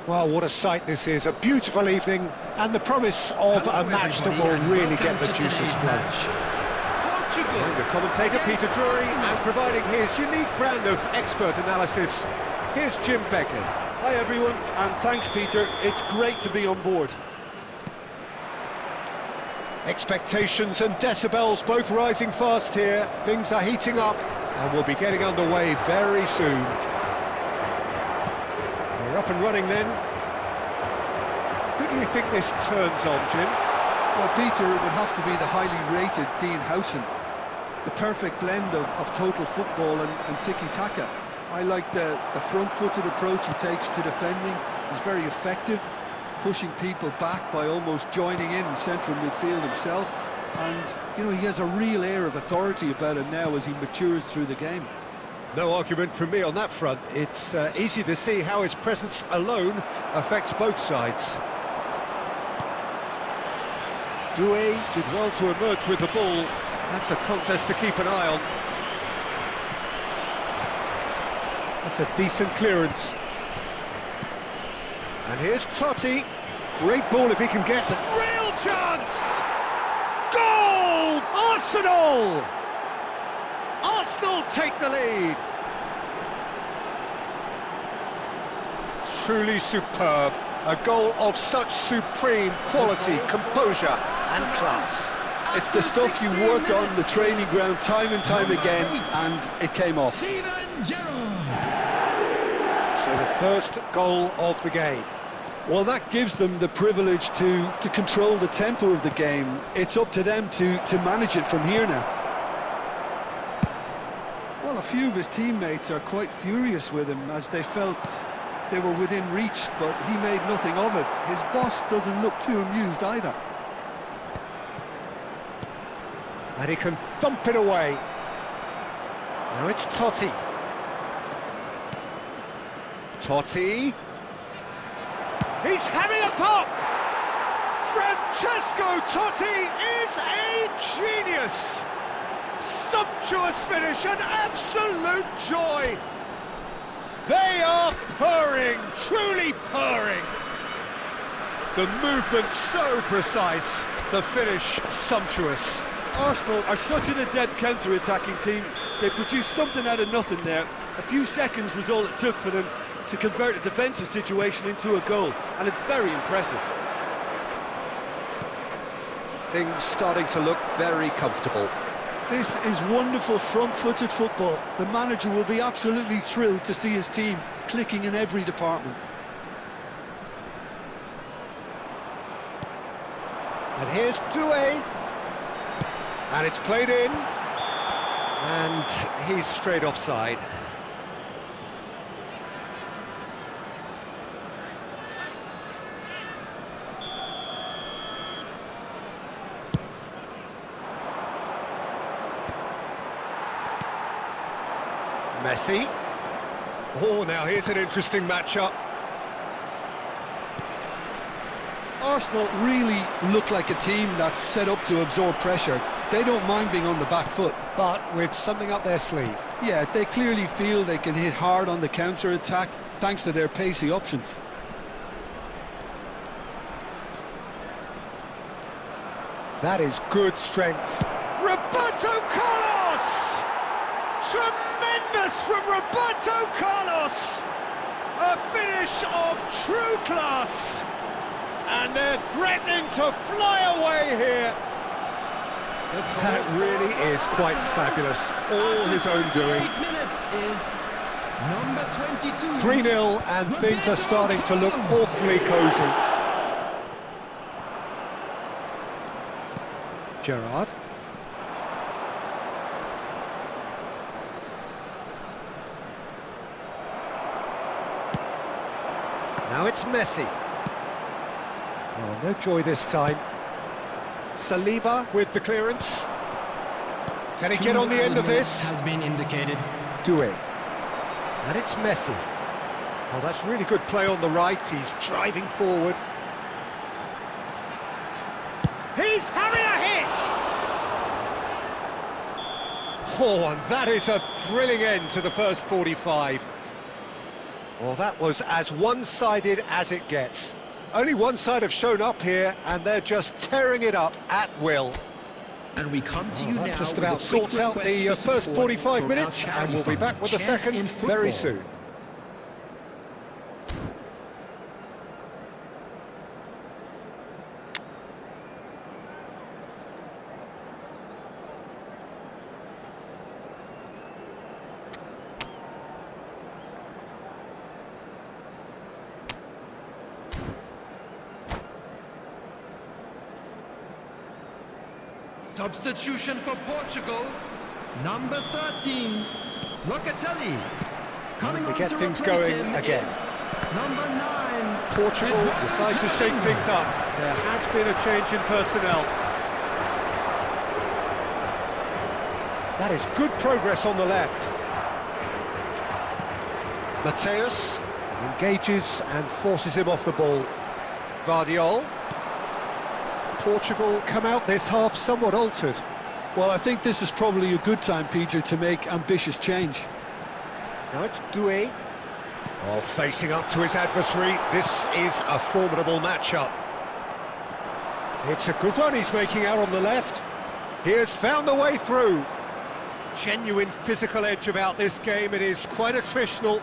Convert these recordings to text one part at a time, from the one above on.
Well, what a sight this is. A beautiful evening and the promise of a match that will really get the juices flowing. And the commentator, Peter Drury, and providing his unique brand of expert analysis, here's Jim Becklin. Hi everyone, and thanks Peter. It's great to be on board. Expectations and decibels both rising fast here. Things are heating up and we'll be getting underway very soon. We're up and running then. Who do you think this turns on, Jim? Well, Peter, it would have to be the highly rated Dean Howson. The perfect blend of total football and tiki-taka. I like the front-footed approach he takes to defending. He's very effective, pushing people back by almost joining in central midfield himself. And, you know, he has a real air of authority about him now as he matures through the game. No argument from me on that front. It's easy to see how his presence alone affects both sides. Doué did well to emerge with the ball. That's a contest to keep an eye on. That's a decent clearance. And here's Totti. Great ball if he can get the real chance! Goal! Arsenal! Arsenal take the lead. Truly superb. A goal of such supreme quality, composure and class. It's the stuff you work on the training ground time and time again, and it came off. So the first goal of the game. Well, that gives them the privilege to control the tempo of the game. It's up to them to manage it from here now. Well, a few of his teammates are quite furious with him as they felt they were within reach, but he made nothing of it. His boss doesn't look too amused either. And he can thump it away. Now it's Totti. He's having a pop! Francesco Totti is a genius! Sumptuous finish, an absolute joy! They are purring, truly purring! The movement so precise, the finish sumptuous. Arsenal are such an adept counter-attacking team. They produced something out of nothing there. A few seconds was all it took for them to convert a defensive situation into a goal, and it's very impressive. Things starting to look very comfortable. This is wonderful front-footed football. The manager will be absolutely thrilled to see his team clicking in every department. And here's Doué. And it's played in. And he's straight offside. Messi. Oh, now here's an interesting matchup. Arsenal really look like a team that's set up to absorb pressure. They don't mind being on the back foot. But with something up their sleeve. Yeah, they clearly feel they can hit hard on the counter-attack thanks to their pacey options. That is good strength. Roberto Carlos! Tremendous from Roberto Carlos! A finish of true class! And they're threatening to fly away here. That really is quite fabulous. All his own doing. 8 minutes is number 22. 3-0 and things are starting to look awfully cosy. Gerrard. Now it's Messi. Oh, no joy this time. Saliba with the clearance. Can he get on the end of this? Has been indicated. Doué. And it's Messi. Oh, that's really good play on the right. He's driving forward. He's having a hit! Oh, and that is a thrilling end to the first 45. Well, that was as one-sided as it gets. Only one side have shown up here, and they're just tearing it up at will. And we come to you now. That just with about a quick sorts out the request for first support 45 from minutes, our and charity we'll be back with the fund, second in very football. soon. Substitution for Portugal, number 13, Locatelli. Coming We on get to things replace going him again. is number 9. Portugal decide to shake things up. There has been a change in personnel. That is good progress on the left. Mateus engages and forces him off the ball. Guardiola. Portugal come out this half somewhat altered. Well, I think this is probably a good time, Peter, to make ambitious change. Now it's Doué. Oh, facing up to his adversary. This is a formidable matchup. It's a good run he's making out on the left. He has found the way through. Genuine physical edge about this game. It is quite attritional.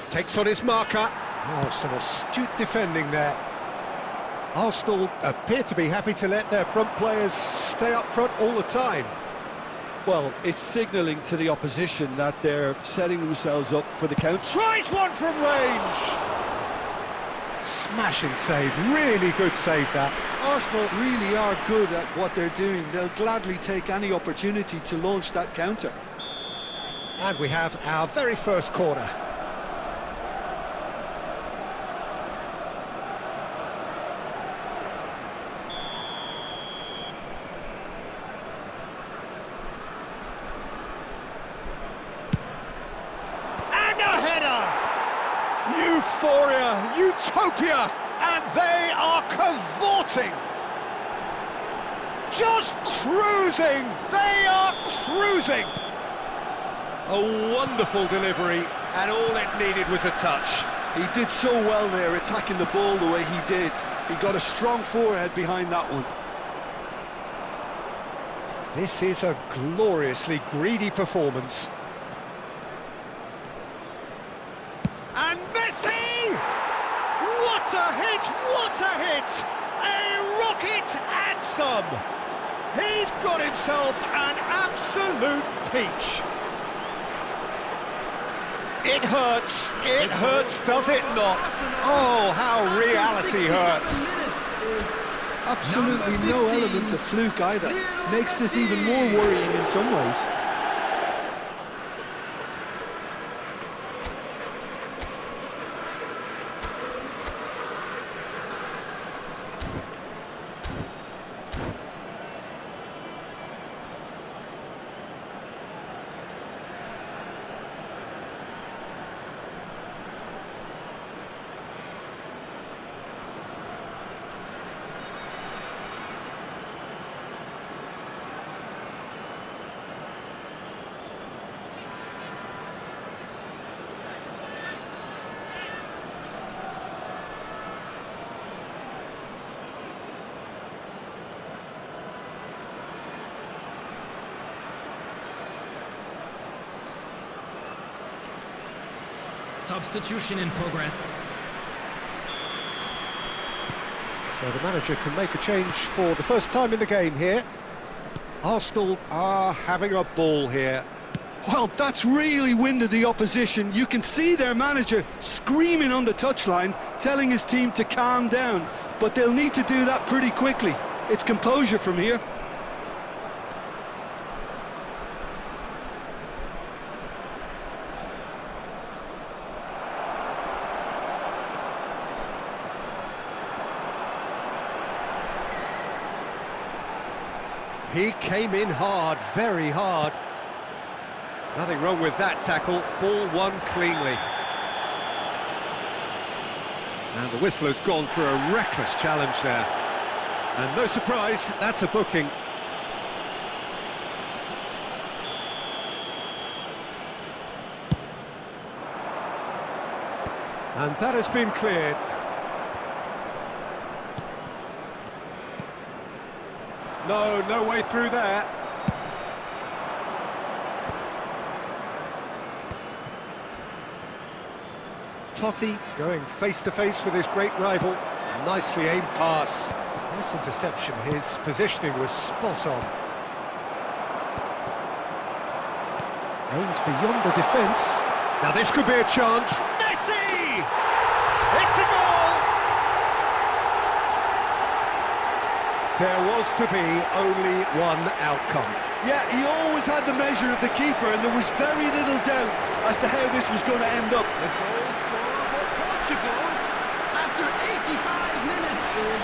Takes on his marker. Oh, some astute defending there. Arsenal appear to be happy to let their front players stay up front all the time. Well, it's signalling to the opposition that they're setting themselves up for the counter. Tries one from range! Smashing save, really good save that. Arsenal really are good at what they're doing. They'll gladly take any opportunity to launch that counter. And we have our very first corner. Euphoria, utopia, and they are cavorting. Just cruising, they are cruising. A wonderful delivery, and all it needed was a touch. He did so well there, attacking the ball the way he did. He got a strong forehead behind that one. This is a gloriously greedy performance. And Messi! What a hit, what a hit! A rocket anthem! He's got himself an absolute peach. It hurts, does it not? Oh, how reality hurts. Absolutely no element of fluke either. Makes this even more worrying in some ways. Substitution in progress. So the manager can make a change for the first time in the game here. Arsenal are having a ball here. Well, that's really winded the opposition. You can see their manager screaming on the touchline, telling his team to calm down. But they'll need to do that pretty quickly. It's composure from here. He came in hard, very hard. Nothing wrong with that tackle, ball won cleanly. And the whistle has gone for a reckless challenge there. And no surprise, that's a booking. And that has been cleared. No way through there. Totti going face-to-face with his great rival. Nicely aimed pass. Nice interception. His positioning was spot on. Aimed beyond the defence. Now this could be a chance. Messi! It's a goal! There was to be only one outcome. Yeah, he always had the measure of the keeper, and there was very little doubt as to how this was going to end up. The goal scorer for Portugal after 85 minutes is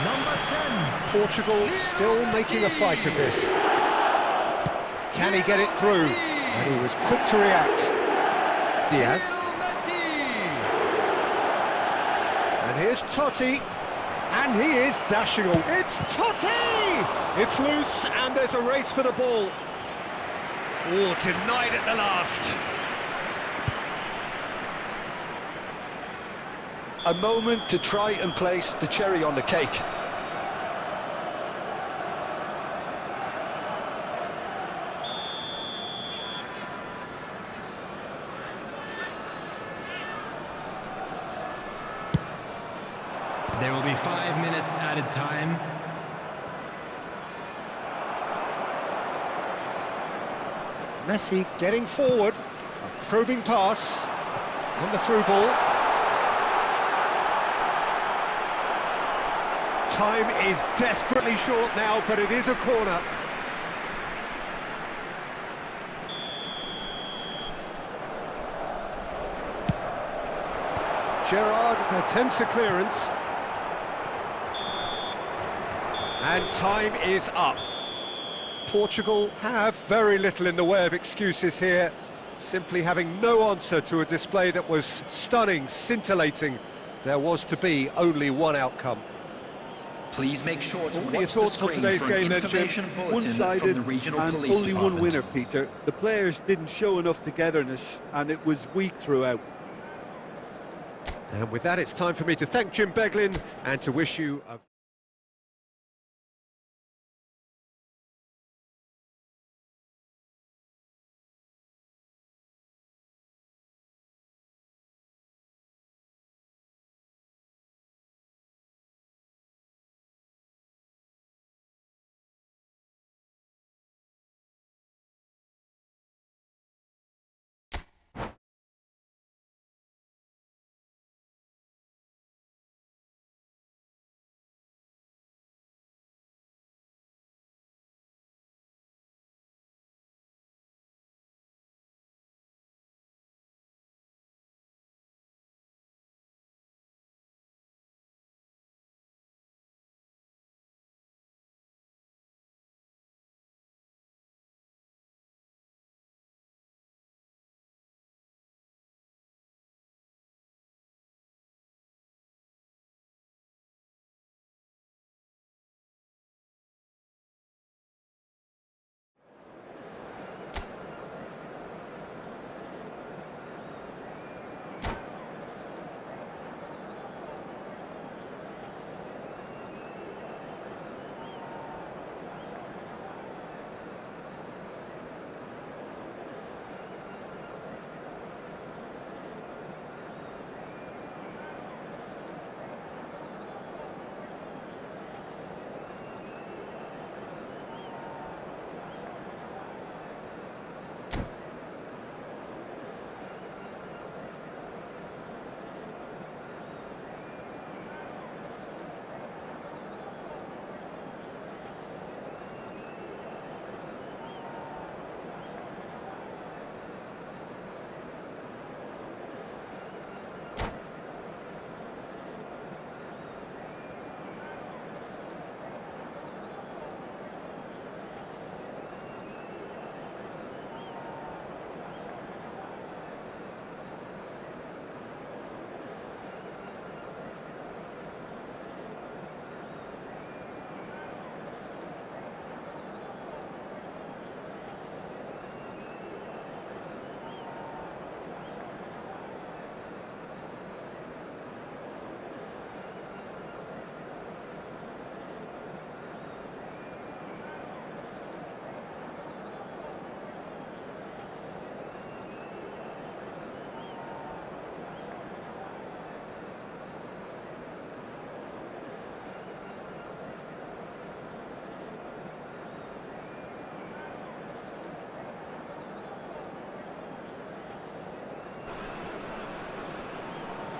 number 10. Portugal still making a fight of this. Can he get it through? And he was quick to react. Diaz. And here's Totti. And he is dashing away. It's Totti! It's loose, and there's a race for the ball. Oh, denied at the last. A moment to try and place the cherry on the cake. There will be 5 minutes added time. Messi getting forward, a probing pass, and the through ball. Time is desperately short now, but it is a corner. Gerrard attempts a clearance. And time is up. Portugal have very little in the way of excuses here, simply having no answer to a display that was stunning, scintillating, There was to be only one outcome. Please make sure to What are your watch the thoughts on screen today's for an game then, Jim? information bulletin One-sided from the regional and police only one department. winner, Peter. The players didn't show enough togetherness and it was weak throughout. And with that, it's time for me to thank Jim Beglin and to wish you a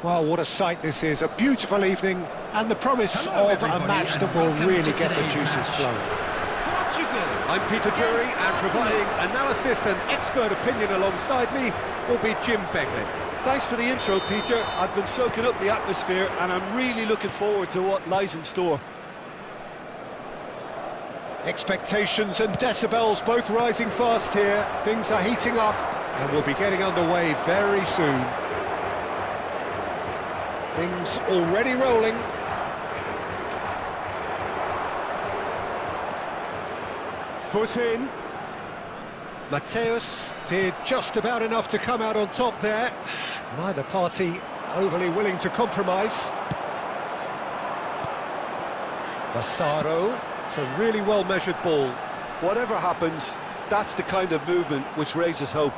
Well, what a sight this is. A beautiful evening and the promise of a match that will really get the juices flowing. I'm Peter Drury, and providing analysis and expert opinion alongside me will be Jim Beglin. Thanks for the intro, Peter. I've been soaking up the atmosphere and I'm really looking forward to what lies in store. Expectations and decibels both rising fast here. Things are heating up and we'll be getting underway very soon. Things already rolling. Foot in. Mateus did just about enough to come out on top there. Neither party overly willing to compromise. Massaro, it's a really well-measured ball. Whatever happens, that's the kind of movement which raises hope.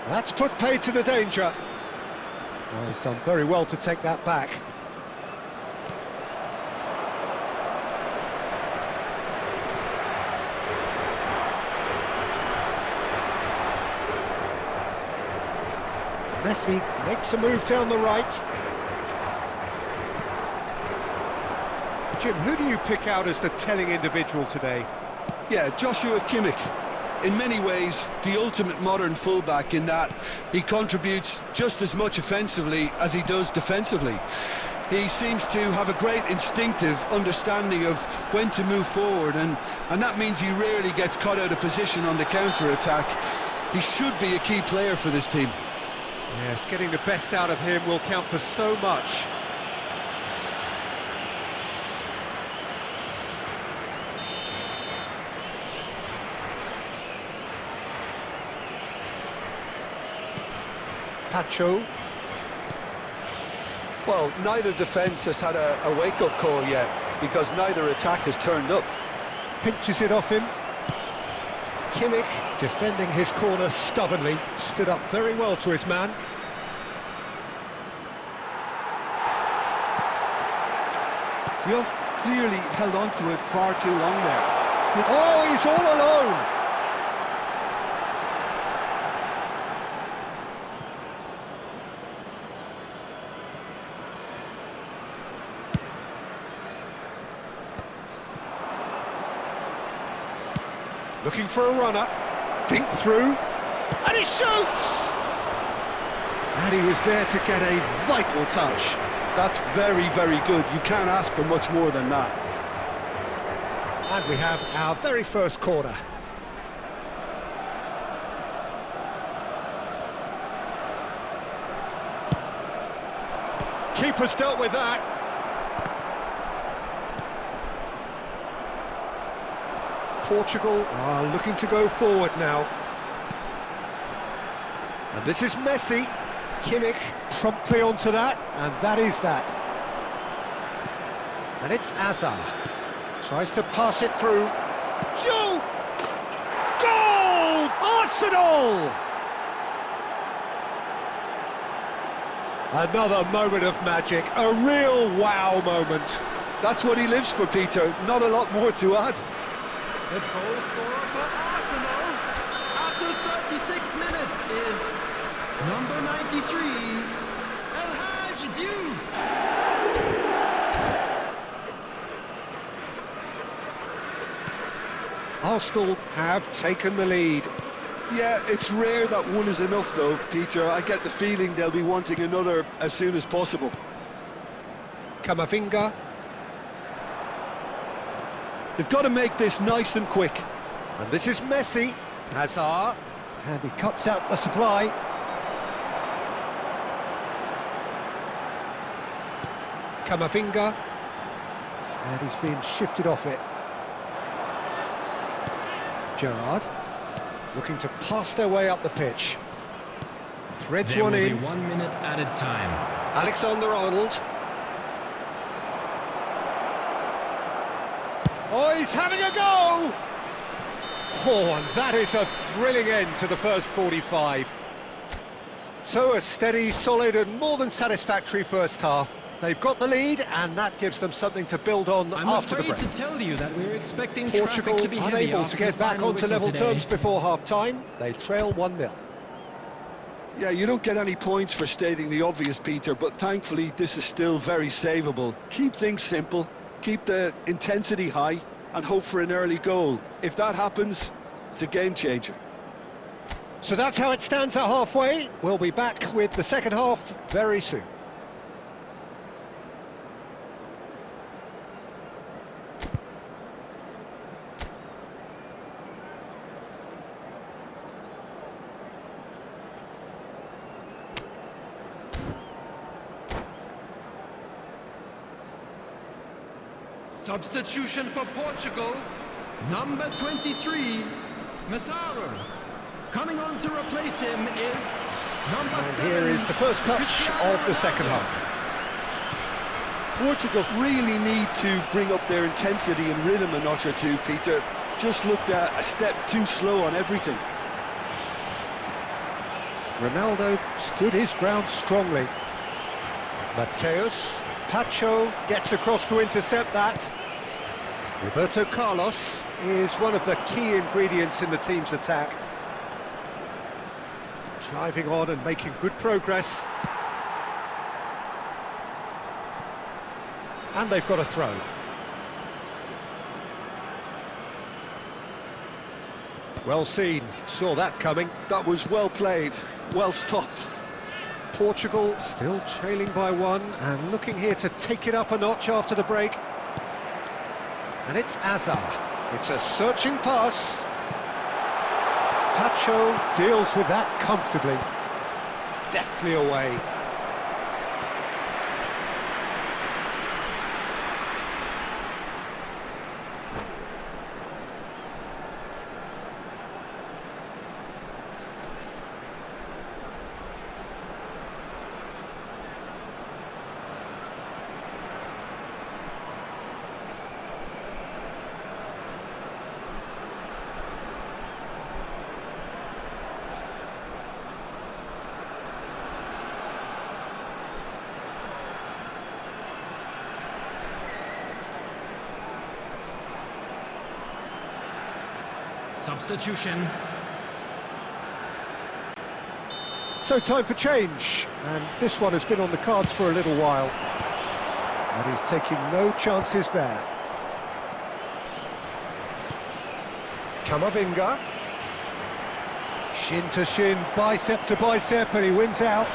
That's put paid to the danger. Well, he's done very well to take that back. Messi makes a move down the right. Jim, who do you pick out as the telling individual today? Yeah, Joshua Kimmich. In many ways, the ultimate modern fullback in that he contributes just as much offensively as he does defensively. He seems to have a great instinctive understanding of when to move forward, and that means he rarely gets caught out of position on the counter-attack. He should be a key player for this team. Yes, getting the best out of him will count for so much. Pacho. Well, neither defence has had a wake-up call yet, because neither attack has turned up. Pinches it off him. Kimmich, defending his corner stubbornly, stood up very well to his man. Diop clearly held on to it far too long there. Oh, he's all alone! Looking for a runner, dink through, and he shoots! And he was there to get a vital touch. That's very, very good. You can't ask for much more than that. And we have our very first corner. Keeper's dealt with that. Portugal are looking to go forward now. And this is Messi. Kimmich promptly onto that, and that is that. And it's Hazard. Tries to pass it through. Shoot! Goal! Arsenal! Another moment of magic, a real wow moment. That's what he lives for, Peter. Not a lot more to add. The goal scorer for Arsenal after 36 minutes is number 93, El Hadji Diouf. Arsenal have taken the lead. Yeah, it's rare that one is enough though, Peter. I get the feeling they'll be wanting another as soon as possible. Camavinga. They've got to make this nice and quick. And this is Messi. Hazard. And he cuts out the supply. Camavinga. And he's been shifted off it. Gerrard. Looking to pass their way up the pitch. Threads There one will in. be 1 minute added time. Alexander-Arnold. Oh, he's having a go! Oh, and that is a thrilling end to the first 45. So a steady, solid and more than satisfactory first half. They've got the lead, and that gives them something to build on after the break. I'm afraid to tell you that we're expecting Portugal traffic to be heavy unable after to get the back final onto whistle level today. terms before half-time. They trail 1-0. Yeah, you don't get any points for stating the obvious, Peter, but thankfully this is still very savable. Keep things simple, keep the intensity high, and hope for an early goal. If that happens, it's a game changer. So that's how it stands at halfway. We'll be back with the second half very soon. Substitution for Portugal, number 23, Massaro. Coming on to replace him is number 7. And here is the first touch of the second half. Portugal really need to bring up their intensity and rhythm a notch or two, Peter. Just looked a step too slow on everything. Ronaldo stood his ground strongly. Mateus, Pacho gets across to intercept that. Roberto Carlos is one of the key ingredients in the team's attack. Driving on and making good progress. And they've got a throw. Well seen, saw that coming. That was well played, well stopped. Portugal still trailing by 1 and looking here to take it up a notch after the break. And it's Hazard. It's a searching pass. Pacho deals with that comfortably. deftly away. Substitution. So time for change, and this one has been on the cards for a little while. And he's taking no chances there. Kamavinga. Shin to shin, bicep to bicep, and he wins out.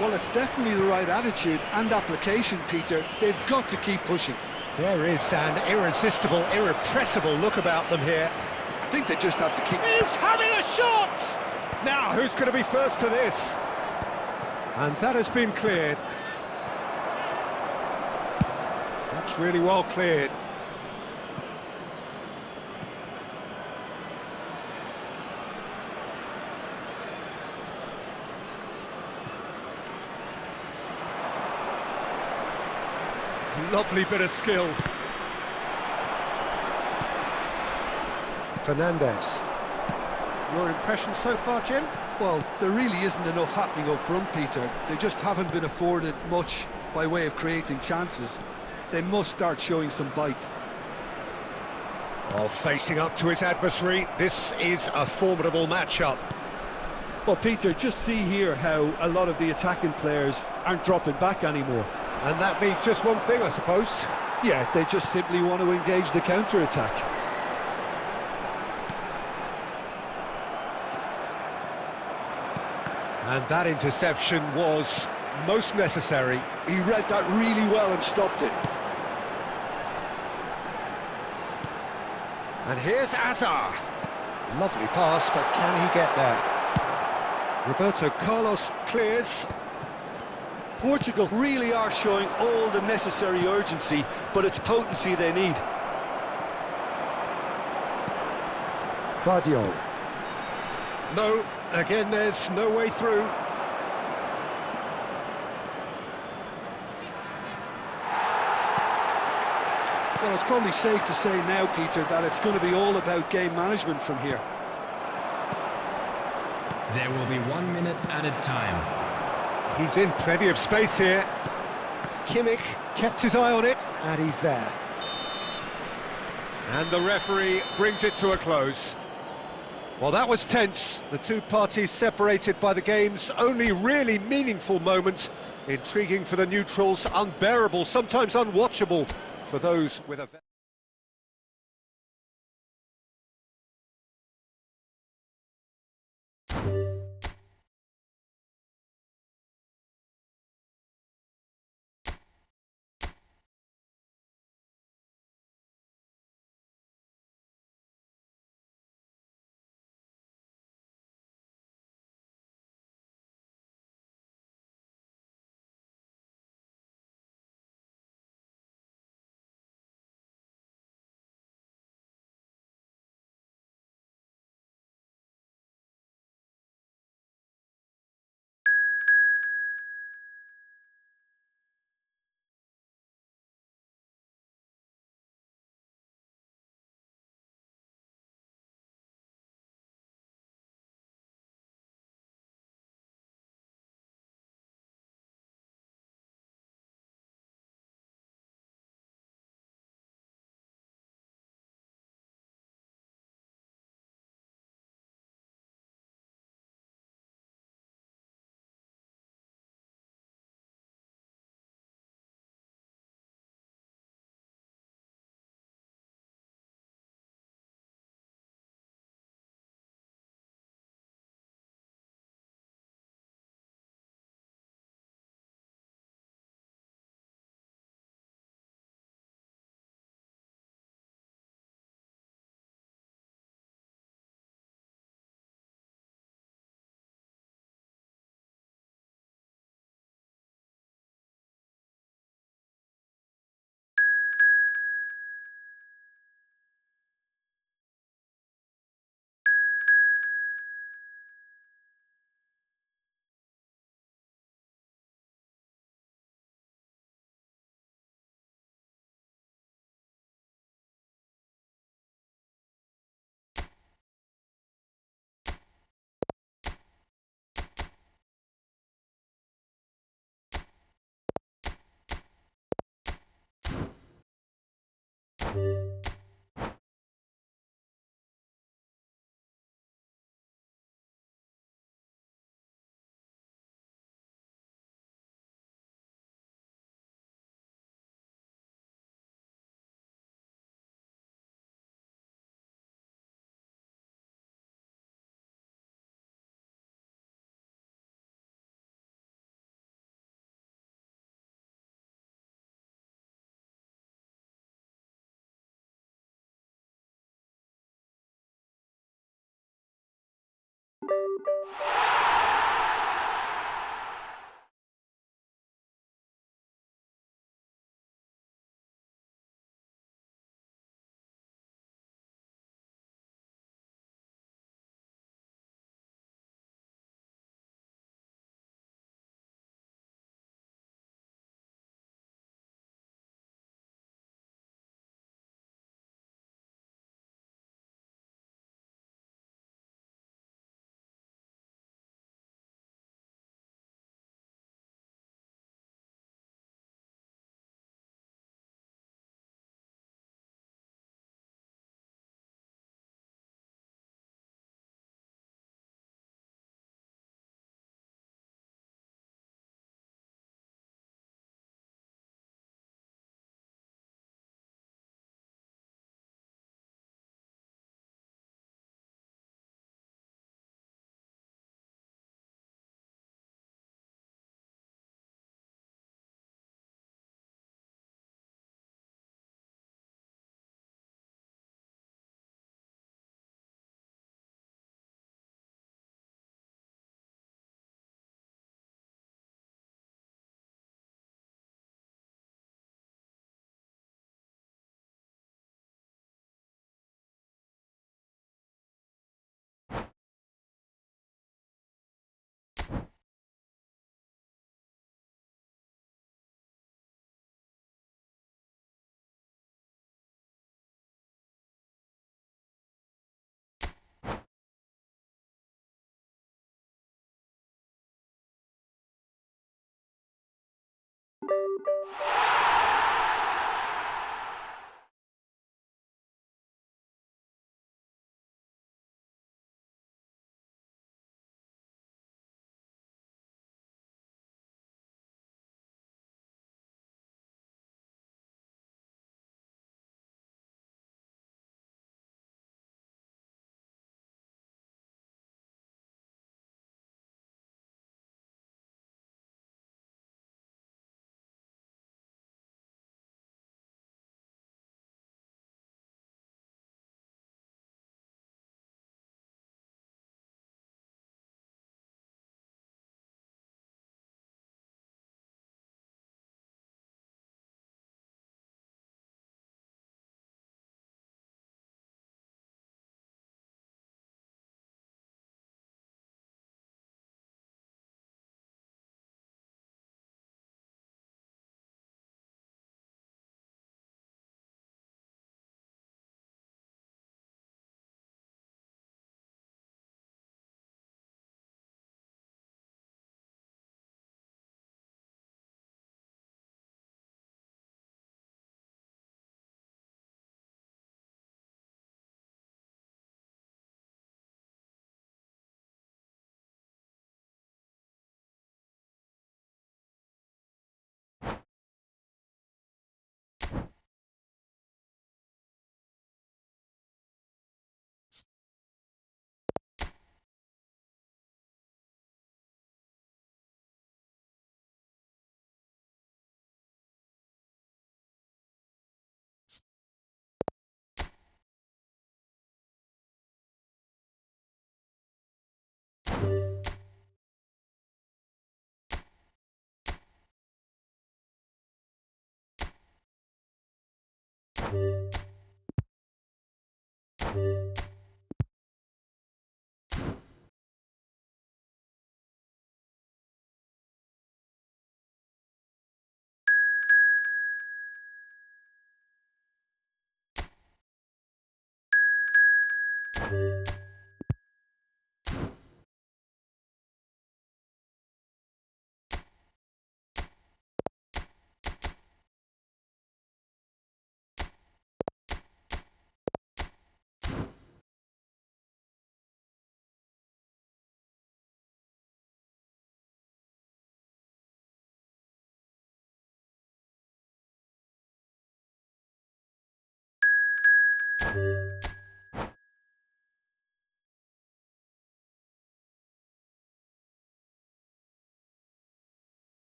Well, it's definitely the right attitude and application, Peter. They've got to keep pushing. There is an irresistible, irrepressible look about them here. I think they just have to keep... He's having a shot! Now, who's going to be first to this? And that has been cleared. That's really well cleared. Lovely bit of skill. Fernandez. Your impression so far, Jim? Well, there really isn't enough happening up front, Peter. They just haven't been afforded much by way of creating chances. They must start showing some bite. Oh, facing up to his adversary, this is a formidable matchup. Well, Peter, just see here how a lot of the attacking players aren't dropping back anymore. And that means just one thing, I suppose. Yeah, they just simply want to engage the counter-attack. And that interception was most necessary. He read that really well and stopped it. And here's Azar. Lovely pass, but can he get there? Roberto Carlos clears. Portugal really are showing all the necessary urgency, but it's potency they need. Vardio. No, again there's no way through. Well, it's probably safe to say now, Peter, that it's going to be all about game management from here. There will be 1 minute added time. He's in plenty of space here. Kimmich kept his eye on it, and he's there. And the referee brings it to a close. Well, that was tense. The two parties separated by the game's only really meaningful moment. Intriguing for the neutrals, unbearable, sometimes unwatchable for those with a...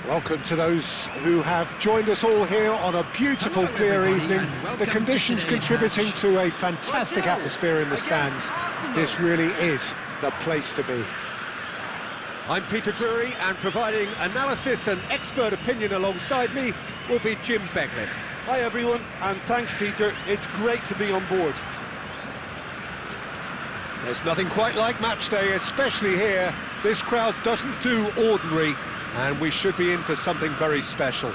Welcome to those who have joined us all here on a beautiful, clear evening. The conditions contributing to a fantastic atmosphere in the stands. This really is the place to be. I'm Peter Drury, and providing analysis and expert opinion alongside me will be Jim Beglin. Hi everyone, and thanks Peter. It's great to be on board. There's nothing quite like match day, especially here. This crowd doesn't do ordinary, and we should be in for something very special.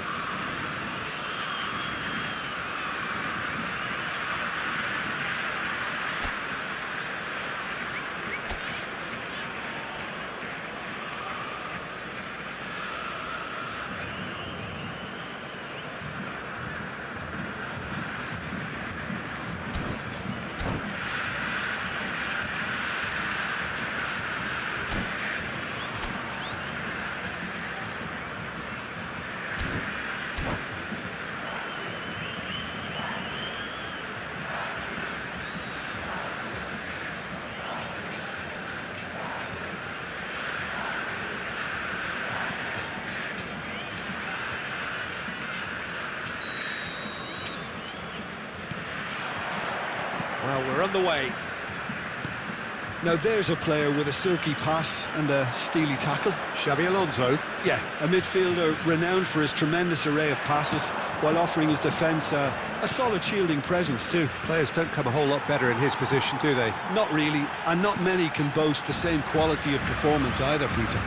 Well, we're on the way. Now there's a player with a silky pass and a steely tackle. Xabi Alonso. Yeah, a midfielder renowned for his tremendous array of passes while offering his defence a solid shielding presence too. Players don't come a whole lot better in his position, do they? Not really, and not many can boast the same quality of performance either, Peter.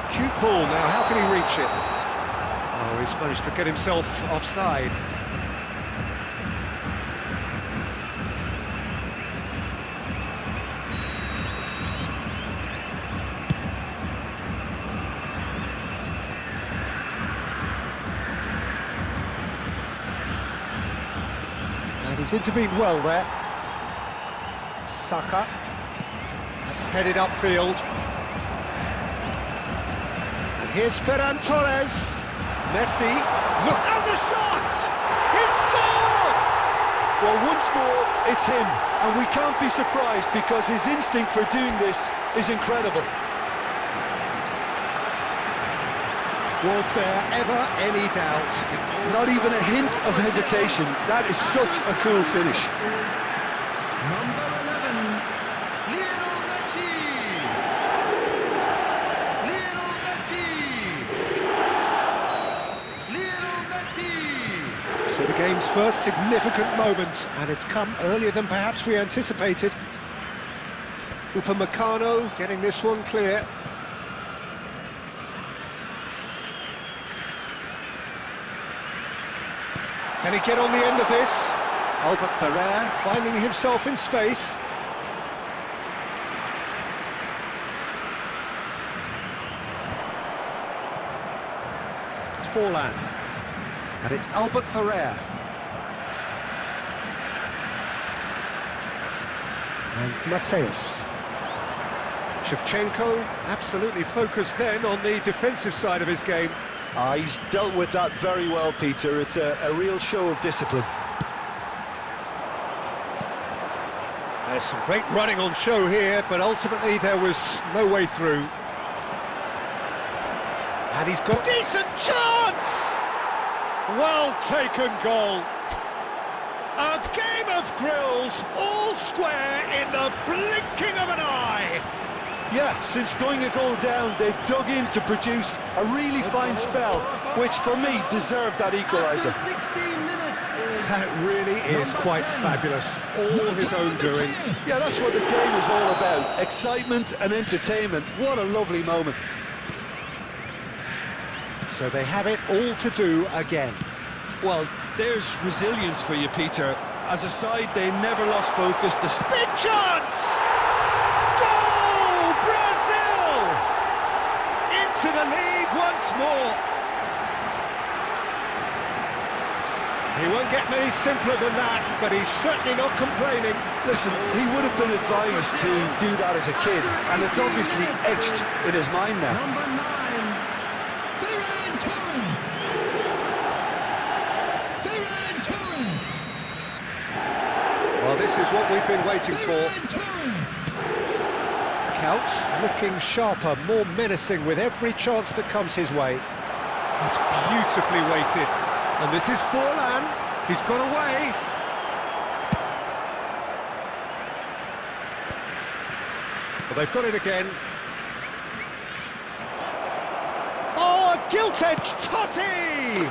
Cute ball now, how can he reach it? Oh, he's managed to get himself offside. And he's intervened well there. Saka. That's headed upfield. And here's Ferran Torres. Messi. Look, and the shot! He's scored! Well, once more, it's him, and we can't be surprised because his instinct for doing this is incredible. Was there ever any doubt? Not even a hint of hesitation. That is such a cool finish. Number 11, Lionel Messi. Lionel Messi. Lionel Messi. So the game's first significant moment, and it's come earlier than perhaps we anticipated. Upamecano getting this one clear. Can he get on the end of this? Albert Ferrer finding himself in space. It's Forlan. And it's Albert Ferrer. And Mateus. Shevchenko absolutely focused then on the defensive side of his game. He's dealt with that very well, Peter. It's a real show of discipline. There's some great running on show here, but ultimately there was no way through. And he's got a decent chance! Well taken goal. A game of thrills, all square in the blinking of an eye. Yeah, since going a goal down, they've dug in to produce a really fine spell, which for me deserved that equaliser. After 16 minutes. That really is quite fabulous, all his own doing. Yeah, that's what the game is all about. Excitement and entertainment. What a lovely moment. So they have it all to do again. Well, there's resilience for you, Peter. As a side, they never lost focus. Big chance! Goal! Brazil! Into the lead once more. He won't get many simpler than that, but he's certainly not complaining. Listen, he would have been advised to do that as a kid, and it's obviously etched in his mind now. Number 9, Ferran Torres. Ferran Torres. Well, this is what we've been waiting for. Ferran Torres. out, looking sharper, more menacing with every chance that comes his way. That's beautifully weighted. And this is Forlan. He's got away. Well, they've got it again. Oh, a gilt-edged Totti!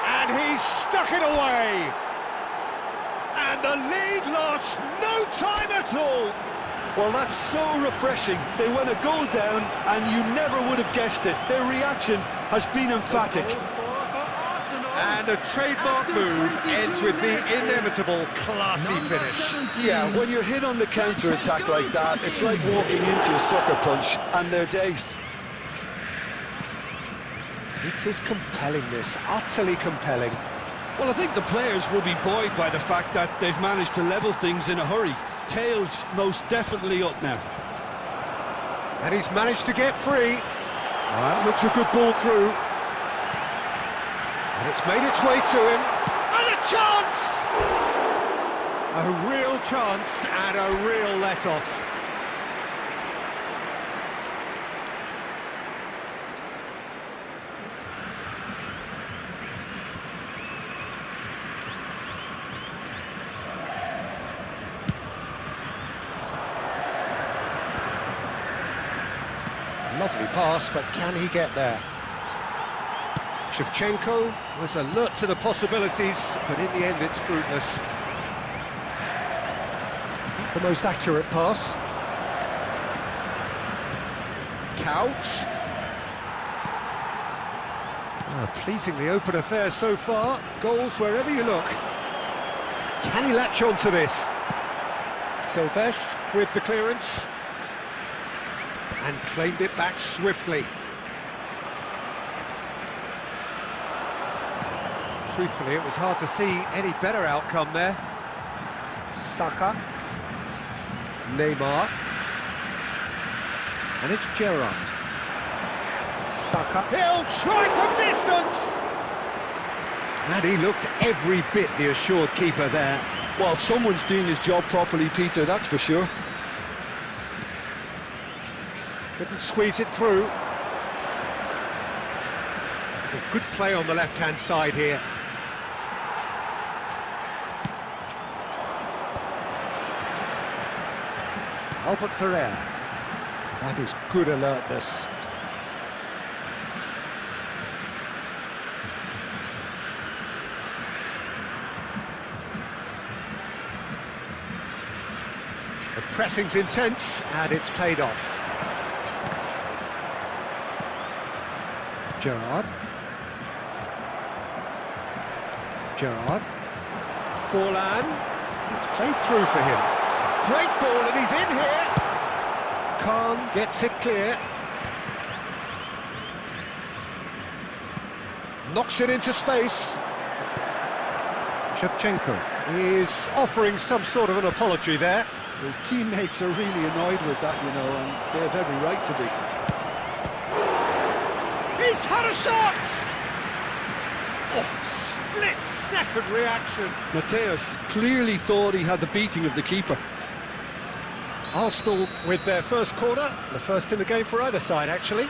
And he's stuck it away. And the lead lost no time at all. Well, that's so refreshing. They went a goal down, and you never would have guessed it. Their reaction has been emphatic. And a trademark move ends with the inevitable classy finish. Yeah, when you're hit on the counter-attack like that, it's like walking into a sucker punch, and they're dazed. It is compelling, this, utterly compelling. Well, I think the players will be buoyed by the fact that they've managed to level things in a hurry. Tails most definitely up now. And he's managed to get free. Well, looks a good ball through. And it's made its way to him. And a chance! A real chance and a real let-off. Lovely pass, but can he get there? Shevchenko was alert to the possibilities, but in the end it's fruitless. Not the most accurate pass. Couch. Pleasingly open affair so far. Goals wherever you look. Can he latch on to this? Silvestre with the clearance. And claimed it back swiftly. Truthfully, it was hard to see any better outcome there. Saka. Neymar. And it's Gerrard. Saka. He'll try from distance! And he looked every bit the assured keeper there. Well, someone's doing his job properly, Peter, that's for sure. Couldn't squeeze it through. Well, good play on the left-hand side here. Albert Ferrer. That is good alertness. The pressing's intense, and it's paid off. Gerrard. Forlan. It's played through for him. Great ball, and he's in here. Khan gets it clear. Knocks it into space. Shevchenko is offering some sort of an apology there. His teammates are really annoyed with that, you know, and they have every right to be. He's had a shot! Oh, split-second reaction. Mateus clearly thought he had the beating of the keeper. Arsenal with their first corner, the first in the game for either side, actually.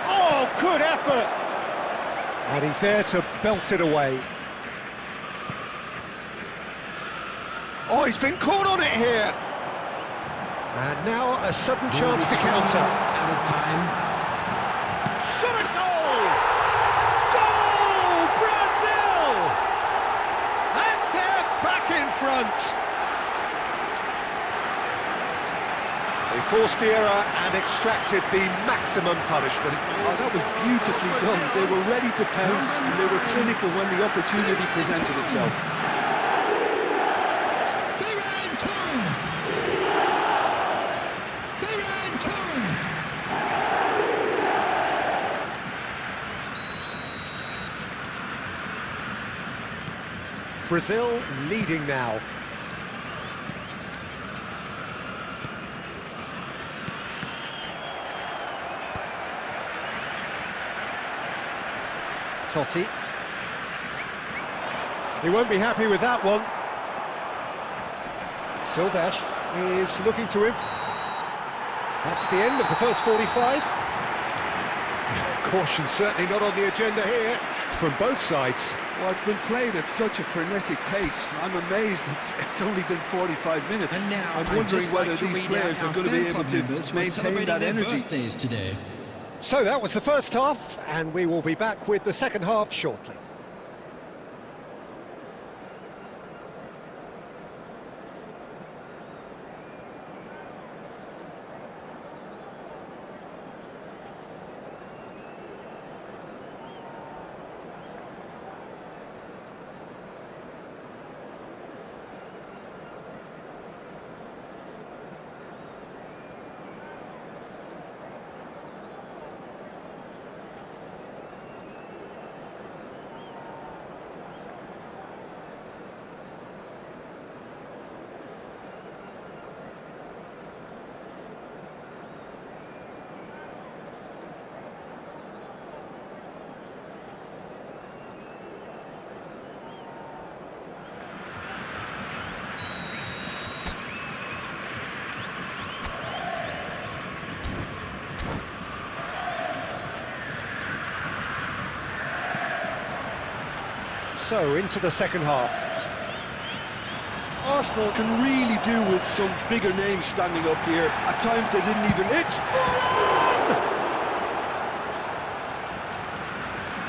Oh, good effort! And he's there to belt it away. Oh, he's been caught on it here! And now a sudden chance to counter. Out of time. Shot a goal! Goal! Brazil! And they're back in front. They forced the error and extracted the maximum punishment. Oh, that was beautifully done. They were ready to pounce, and they were clinical when the opportunity presented itself. Brazil leading now. Totti. He won't be happy with that one. Silvestre is looking to him. That's the end of the first 45. Caution certainly not on the agenda here from both sides. Well, it's been played at such a frenetic pace. I'm amazed it's only been 45 minutes. And now, I'm wondering whether these players are going to be able to maintain that energy. Today. So that was the first half, and we will be back with the second half shortly. So, into the second half. Arsenal can really do with some bigger names standing up here. At times they didn't even... It's full on!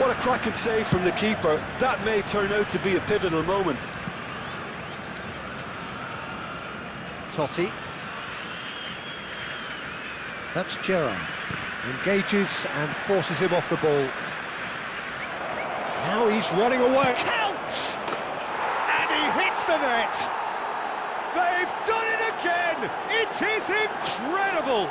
What a cracking save from the keeper. That may turn out to be a pivotal moment. Totti. That's Gerrard. Engages and forces him off the ball. Now he's running away. Count! And he hits the net! They've done it again! It is incredible!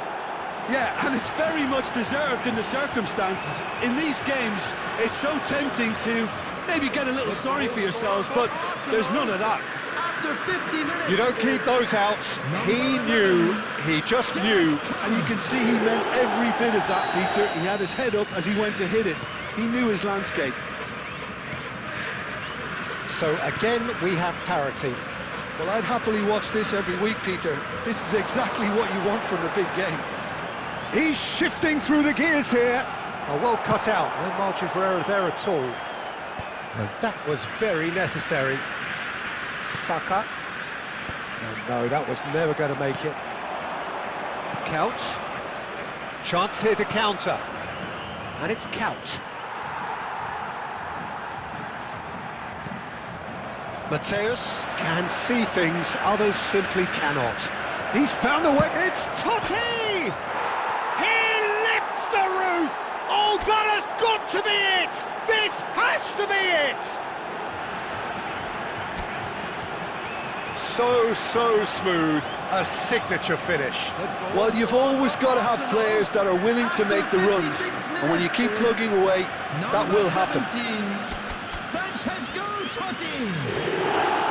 Yeah, and it's very much deserved in the circumstances. In these games, it's so tempting to maybe get a little sorry for yourselves, but there's none of that. After 50 minutes, You don't keep those outs. He knew, he just knew. And you can see he meant every bit of that, Peter. He had his head up as he went to hit it. He knew his landscape. So again, we have parity. Well, I'd happily watch this every week, Peter. This is exactly what you want from a big game. He's shifting through the gears here. Oh, well cut out, no margin for error there at all. And that was very necessary. Saka. And no, that was never going to make it. Count. Chance here to counter. And it's Count. Mateus can see things others simply cannot. He's found a way. It's Totti! He lifts the roof! Oh, that has got to be it! This has to be it! So smooth. A signature finish. Well, you've always got to have players that are willing to make the runs. And when you keep plugging away, that will happen. Francesco Totti.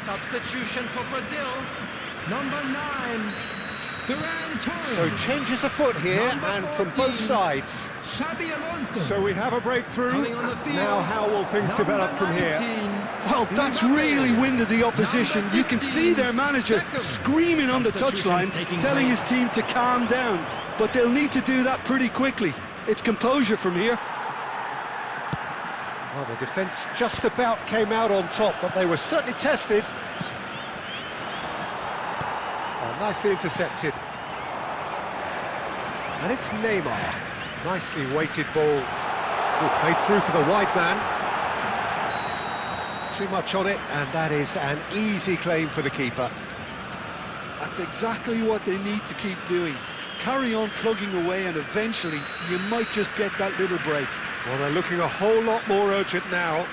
Substitution for Brazil, number 9, Ferran Torres. So changes afoot here, and from both sides. Xabi Alonso. So we have a breakthrough. Coming on the field, Now how will things develop from here? 19, Well, that's really winded the opposition. You can see their manager screaming on the touchline, telling his team to calm down. But they'll need to do that pretty quickly. It's composure from here. Well, the defence just about came out on top, but they were certainly tested. Oh, nicely intercepted. And it's Neymar. Nicely weighted ball. Oh, played through for the wide man. Too much on it, and that is an easy claim for the keeper. That's exactly what they need to keep doing. Carry on plugging away, and eventually you might just get that little break. Well, they're looking a whole lot more urgent now.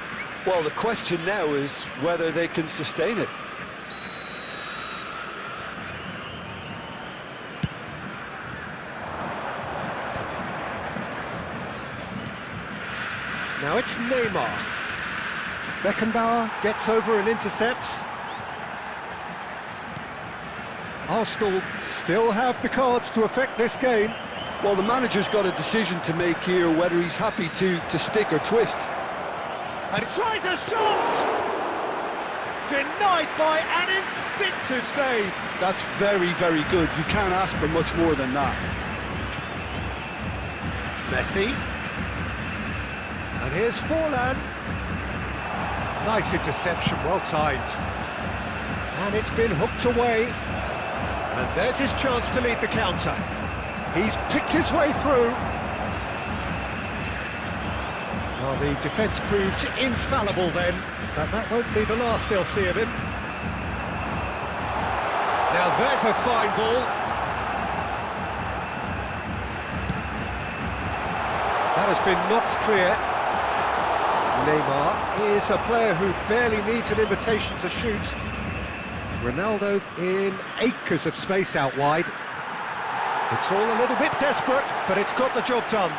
Well, the question now is whether they can sustain it. Now it's Neymar. Beckenbauer gets over and intercepts. Arsenal still have the cards to affect this game. Well, the manager's got a decision to make here, whether he's happy to stick or twist. And tries a shot! Denied by an instinctive save. That's very, very good. You can't ask for much more than that. Messi. And here's Forlan. Nice interception, well timed. And it's been hooked away. And there's his chance to lead the counter. He's picked his way through. Well, the defence proved infallible then, but that won't be the last they'll see of him. Now there's a fine ball. That has been knocked clear. Neymar is a player who barely needs an invitation to shoot. Ronaldo in acres of space out wide. It's all a little bit desperate, but it's got the job done.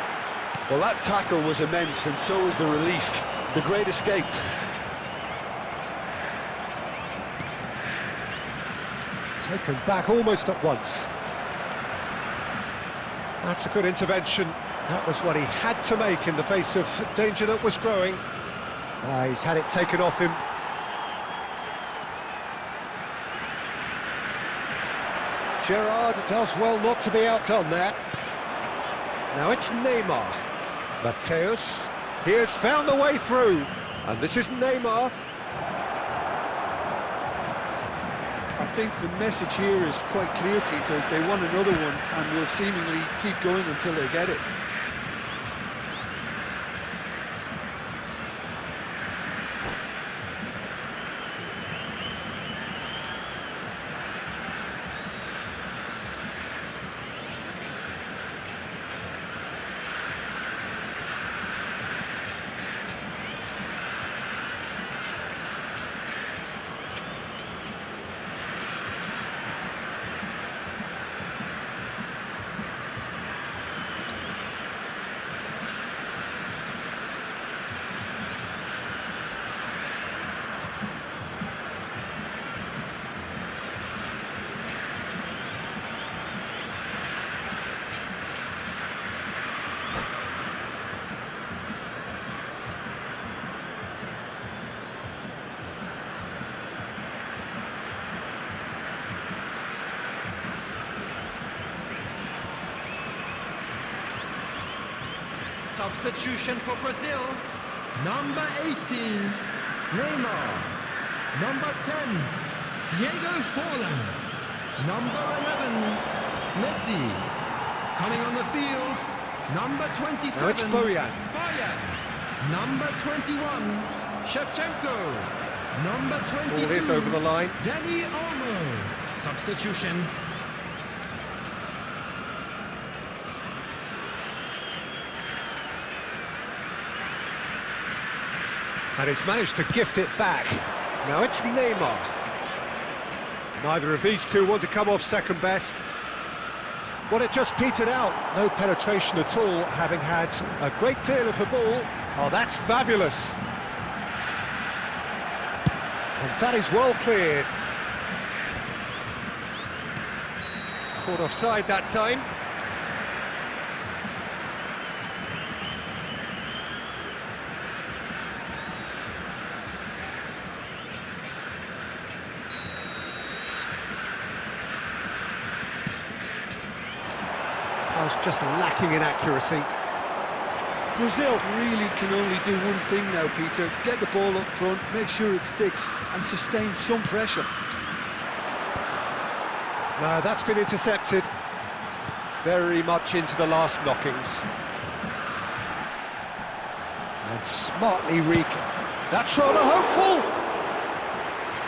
Well, that tackle was immense, and so was the relief. The great escape. Taken back almost at once. That's a good intervention. That was what he had to make in the face of danger that was growing. He's had it taken off him. Gerrard does well not to be outdone there. Now it's Neymar. Mateus, he has found the way through. And this is Neymar. I think the message here is quite clear, Peter. They want another one and will seemingly keep going until they get it. Substitution for Brazil. Number 18, Neymar. Number 10, Diego Forlan. Number 11, Messi. Coming on the field, number 27, Now it's Bojan. Number 21, Shevchenko. Number 22, Ball is over the line. Dani Olmo. Substitution. And he's managed to gift it back. Now it's Neymar. Neither of these two want to come off second best. Well, it just petered out. No penetration at all, having had a great deal of the ball. Oh, that's fabulous. And that is well cleared. Caught offside that time. was just lacking in accuracy. Brazil really can only do one thing now, Peter. Get the ball up front, make sure it sticks, and sustain some pressure. No, that's been intercepted. Very much into the last knockings. And smartly That's rather hopeful!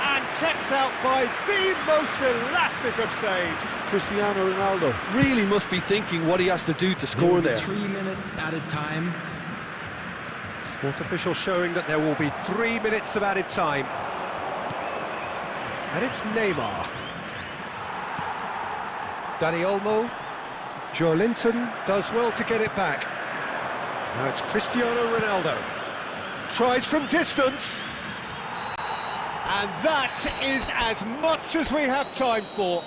And kept out by the most elastic of saves. Cristiano Ronaldo really must be thinking what he has to do to score there. 3 minutes added time. Fourth official showing that there will be 3 minutes of added time. And it's Neymar. Dani Olmo. Joe Linton does well to get it back. Now it's Cristiano Ronaldo. Tries from distance. And that is as much as we have time for.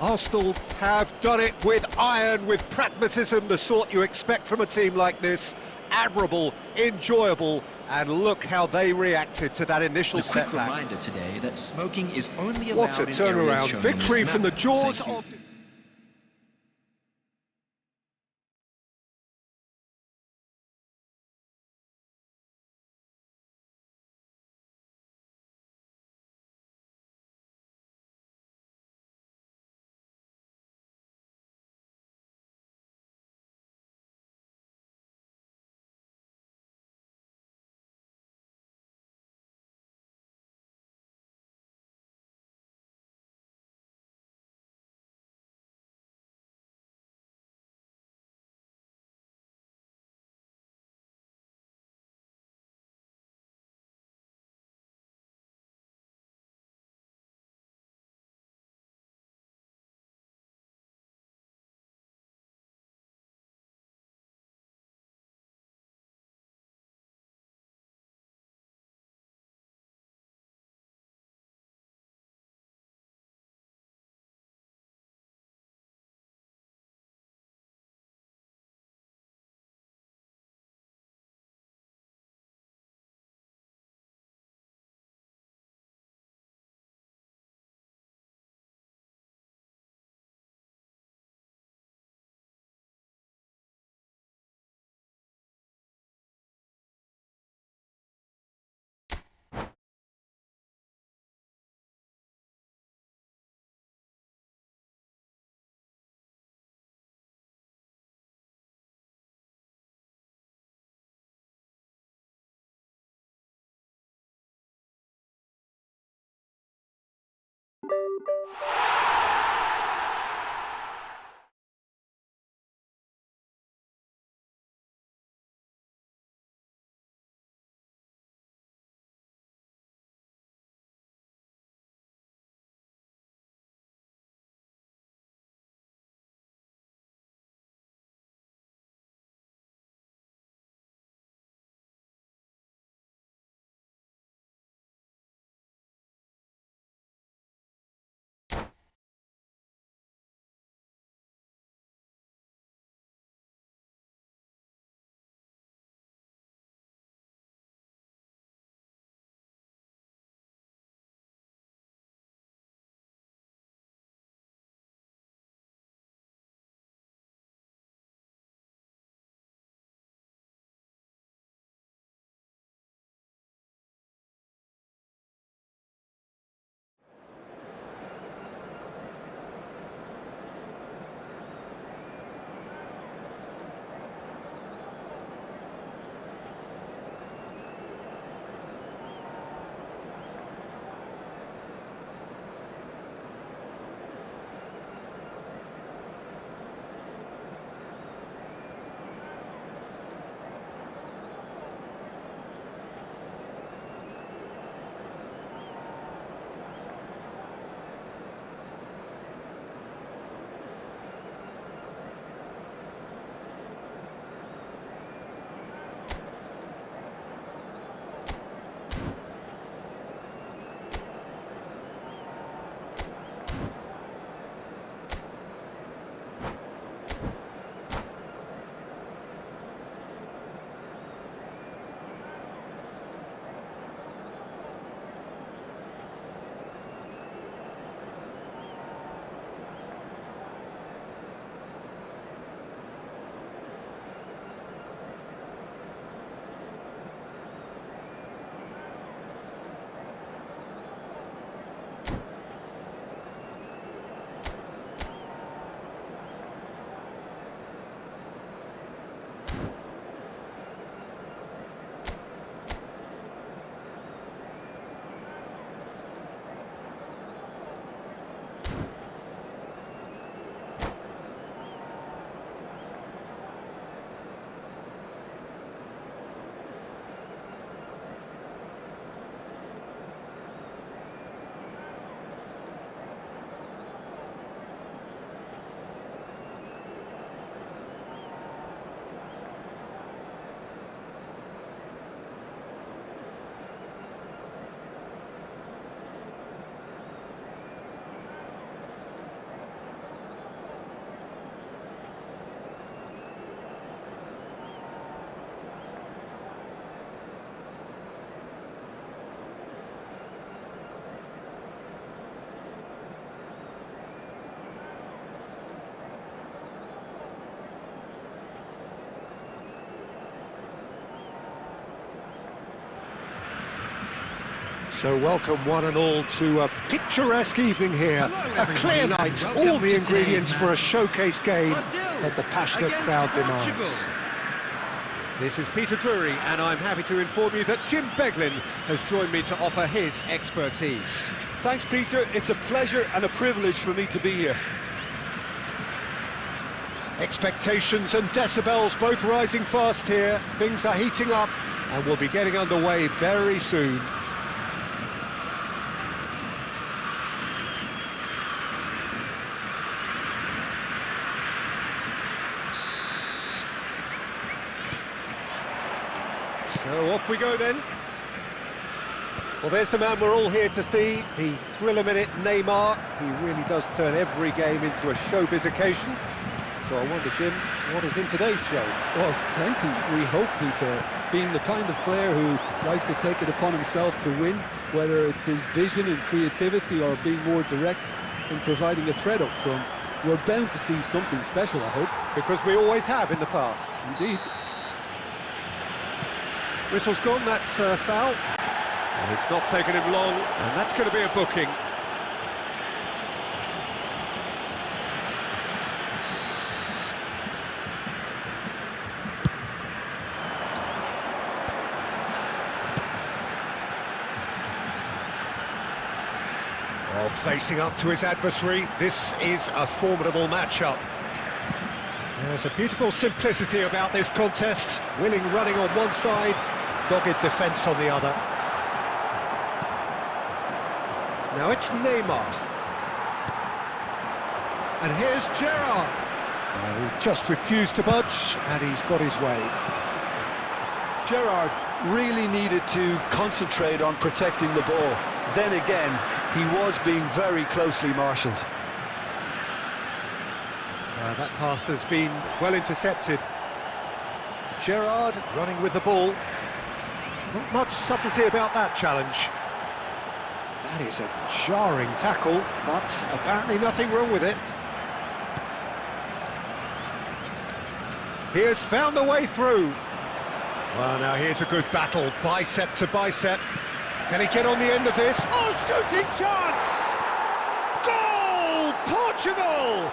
Arsenal have done it with iron, with pragmatism, the sort you expect from a team like this. Admirable, enjoyable, and look how they reacted to that initial setback. A quick reminder today that smoking is only allowed What a turnaround, victory from the jaws of... So welcome one and all to a picturesque evening here. Hello, A clear night, welcome all the to ingredients today's for a match. showcase game Brazil that the passionate against crowd Portugal. demands. This is Peter Drury, and I'm happy to inform you that Jim Beglin has joined me to offer his expertise. Thanks, Peter. It's a pleasure and a privilege for me to be here. Expectations and decibels both rising fast here. Things are heating up, and we'll be getting underway very soon. So off we go then. Well, there's the man we're all here to see, the thriller-minute Neymar. He really does turn every game into a showbiz occasion. So I wonder, Jim, what is in today's show? Well, plenty, we hope, Peter. Being the kind of player who likes to take it upon himself to win, whether it's his vision and creativity or being more direct in providing a threat up front, we're bound to see something special, I hope. Because we always have in the past. Indeed. Whistle's gone, that's foul. And it's not taken him long, and that's going to be a booking. Well, facing up to his adversary, this is a formidable matchup. There's a beautiful simplicity about this contest. Willing running on one side, dogged defence on the other. Now it's Neymar. And here's Gerrard. He just refused to budge, and he's got his way. Gerrard really needed to concentrate on protecting the ball. Then again, he was being very closely marshalled. That pass has been well intercepted. Gerrard running with the ball. Not much subtlety about that challenge. That is a jarring tackle, but apparently nothing wrong with it. He has found the way through. Well, now here's a good battle, bicep to bicep. Can he get on the end of this? Oh, shooting chance! Goal! Portugal!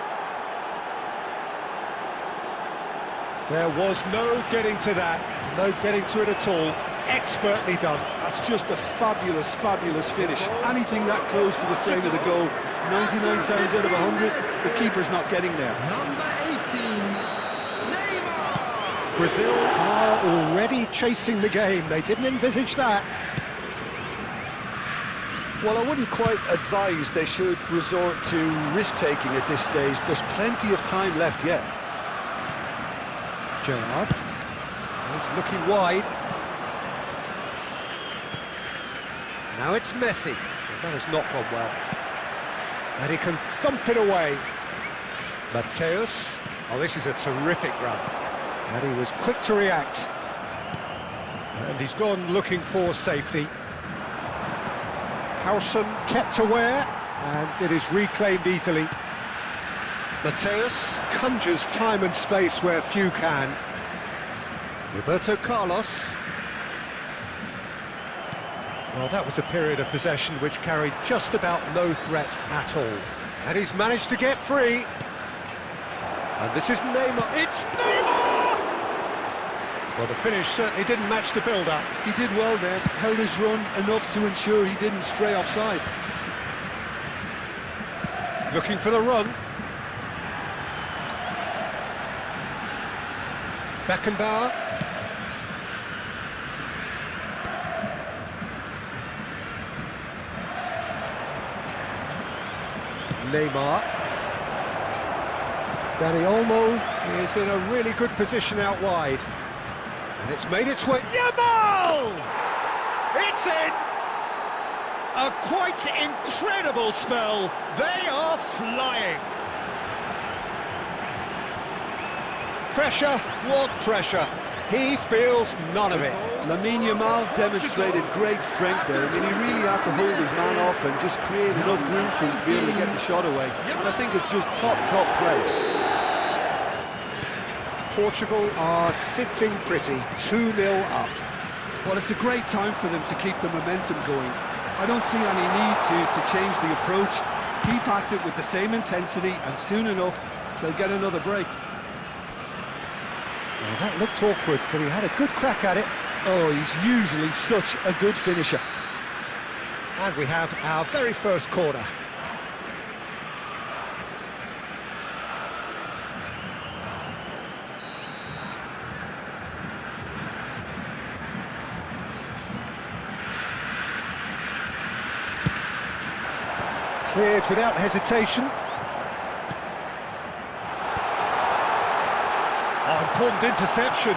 There was no getting to that, no getting to it at all. Expertly done. That's just a fabulous, fabulous finish. Anything that close to the frame of the goal, 99 times out of 100, the keeper's not getting there. Number 18, Neymar. Brazil are already chasing the game. They didn't envisage that. Well, I wouldn't quite advise they should resort to risk-taking at this stage. There's plenty of time left yet. Gerrard. He's looking wide. Now it's Messi. Well, that has not gone well. And he can thump it away. Mateus. Oh, this is a terrific run. And he was quick to react. And he's gone looking for safety. Howson kept aware, and it is reclaimed easily. Mateus conjures time and space where few can. Roberto Carlos. Well, that was a period of possession which carried just about no threat at all. And he's managed to get free. And this is Neymar. It's Neymar! Well, the finish certainly didn't match the build-up. He did well there, held his run enough to ensure he didn't stray offside. Looking for the run. Beckenbauer. Neymar. Dani Olmo is in a really good position out wide. And it's made its way. Yamal! It's in! A quite incredible spell. They are flying. Pressure, what pressure? He feels none of it. Lamine Yamal demonstrated great strength there. I mean, he really had to hold his man off and just create enough room for him to be able to get the shot away. And I think it's just top play. Portugal are sitting pretty, 2-0 up. Well, it's a great time for them to keep the momentum going. I don't see any need to change the approach. Keep at it with the same intensity, and soon enough, they'll get another break. Well, that looked awkward, but he had a good crack at it. Oh, he's usually such a good finisher. And we have our very first corner. Cleared without hesitation. Oh, important interception.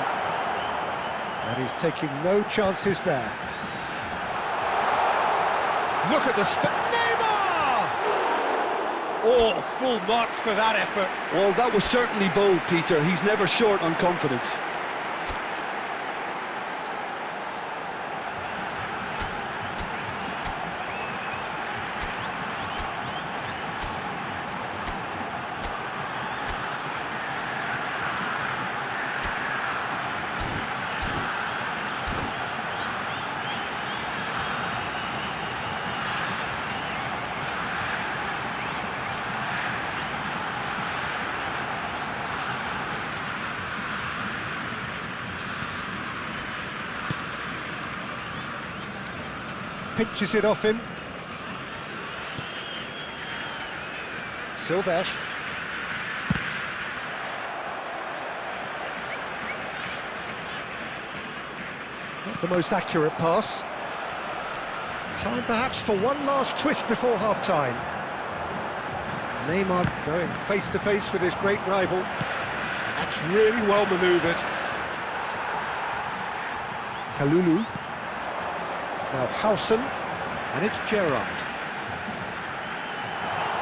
And he's taking no chances there. Look at the Neymar! Oh, full marks for that effort. Well, that was certainly bold, Peter. He's never short on confidence. Pinches it off him. Sylvestre. Not the most accurate pass. Time perhaps for one last twist before half-time. Neymar going face-to-face with his great rival. And that's really well manoeuvred. Kalulu. Now Howson, and it's Gerrard.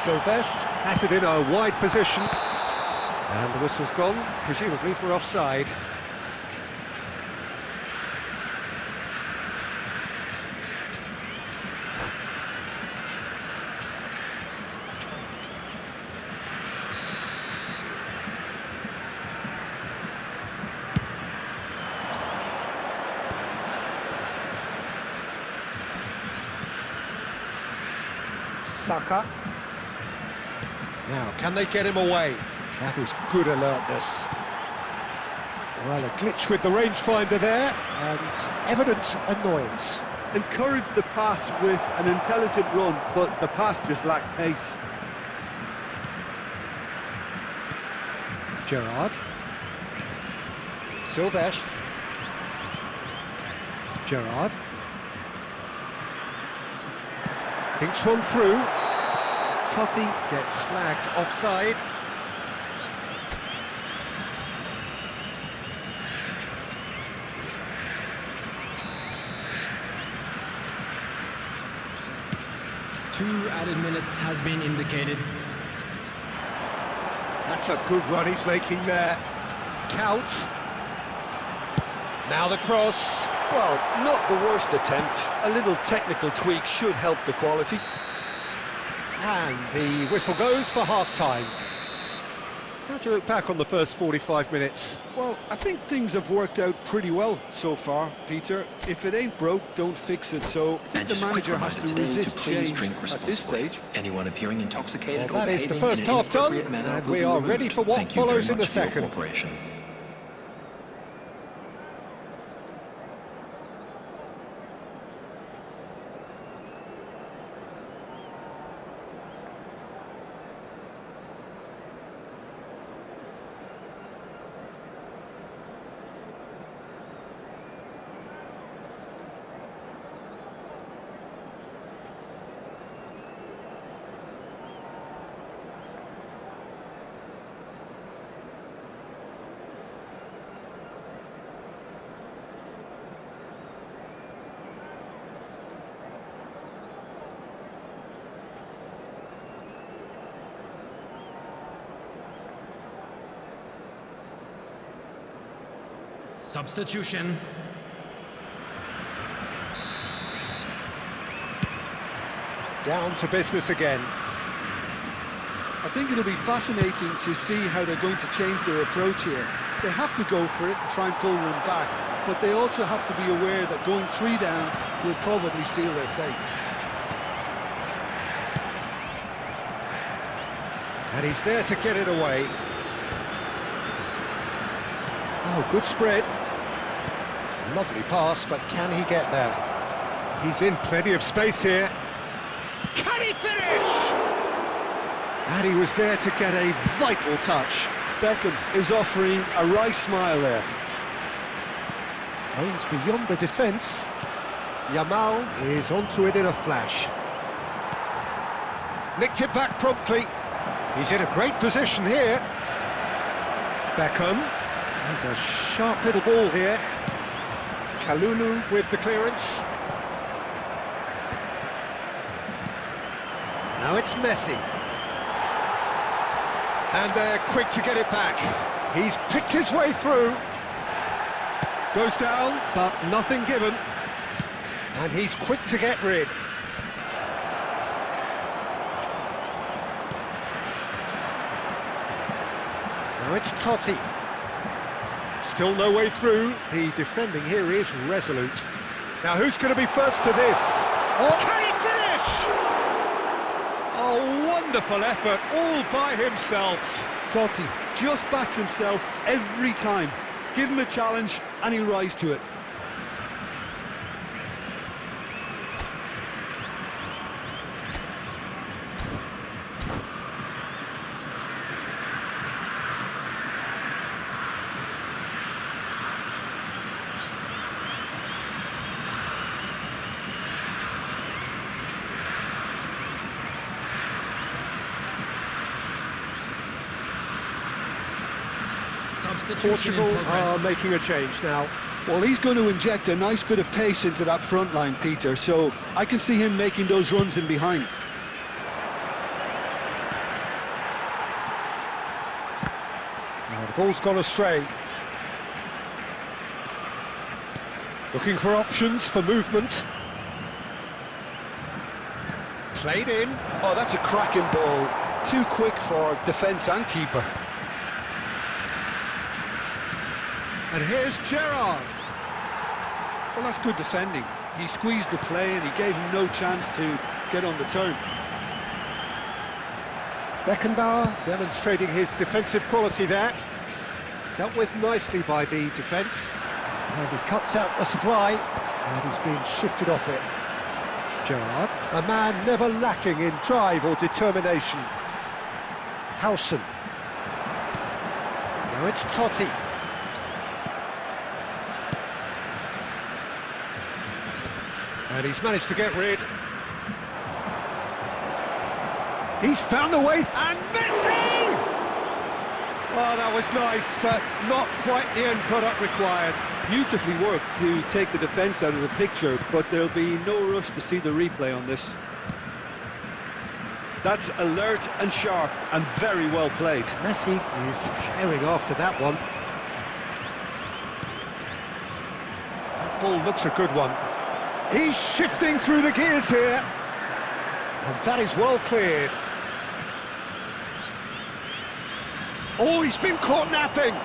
Sylvestre has it in a wide position. And the whistle's gone, presumably for offside. Saka. Now, can they get him away? That is good alertness. Well, a glitch with the rangefinder there, and evident annoyance. Encouraged the pass with an intelligent run, but the pass just lacked pace. Gerrard. Sylvestre. Gerrard. Dinks one through. Totti gets flagged offside. Two added minutes has been indicated. That's a good run he's making there. Count. Now the cross. Well, not the worst attempt. A little technical tweak should help the quality. And the whistle goes for half-time. How do you look back on the first 45 minutes? Well, I think things have worked out pretty well so far, Peter. If it ain't broke, don't fix it. So I think the manager has to resist change at this stage. Anyone appearing intoxicated Well, that or is the behaving first in an half done, inappropriate manner and will we be are removed. ready for what Thank you very follows in the much for your second. cooperation. Substitution. Down to business again. I think it'll be fascinating to see how they're going to change their approach here. They have to go for it, try and pull one back, but they also have to be aware that going 3 down will probably seal their fate. And he's there to get it away. Oh, good spread. Lovely pass, but can he get there? He's in plenty of space here. Can he finish? And he was there to get a vital touch. Beckham is offering a right smile there. Aimed beyond the defence. Yamal is onto it in a flash. Nicked it back promptly. He's in a great position here. Beckham. There's a sharp little ball here. Kalulu with the clearance. Now it's Messi. And they're quick to get it back. He's picked his way through. Goes down, but nothing given. And he's quick to get rid. Now it's Totti. Still no way through. The defending here is resolute. Now who's going to be first to this? Oh, can he finish? A wonderful effort all by himself. Totti just backs himself every time. Give him a challenge and he'll rise to it. Portugal are making a change now. Well, he's going to inject a nice bit of pace into that front line, Peter, so I can see him making those runs in behind. Now the ball's gone astray. Looking for options for movement. Played in. Oh, that's a cracking ball. Too quick for defence and keeper. And here's Gerrard. Well, that's good defending. He squeezed the play and he gave him no chance to get on the turn. Beckenbauer demonstrating his defensive quality there. Dealt with nicely by the defence. And he cuts out the supply. And he's been shifted off it. Gerrard, a man never lacking in drive or determination. Howson. Now it's Totti. And he's managed to get rid. He's found the way, and Messi! Oh, that was nice, but not quite the end product required. Beautifully worked to take the defence out of the picture, but there'll be no rush to see the replay on this. That's alert and sharp and very well played. Messi is herring after that one. That ball looks a good one. He's shifting through the gears here. And that is well cleared. Oh, he's been caught napping.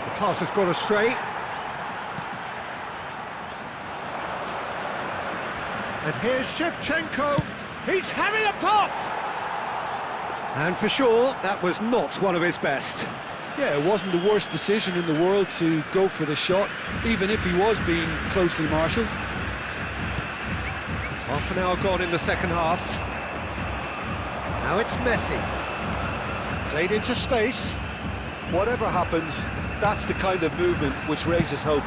The pass has gone astray. And here's Shevchenko. He's having a pop. And for sure, that was not one of his best. Yeah, it wasn't the worst decision in the world to go for the shot, even if he was being closely marshalled. Half an hour gone in the second half. Now it's Messi. Played into space. Whatever happens, that's the kind of movement which raises hope.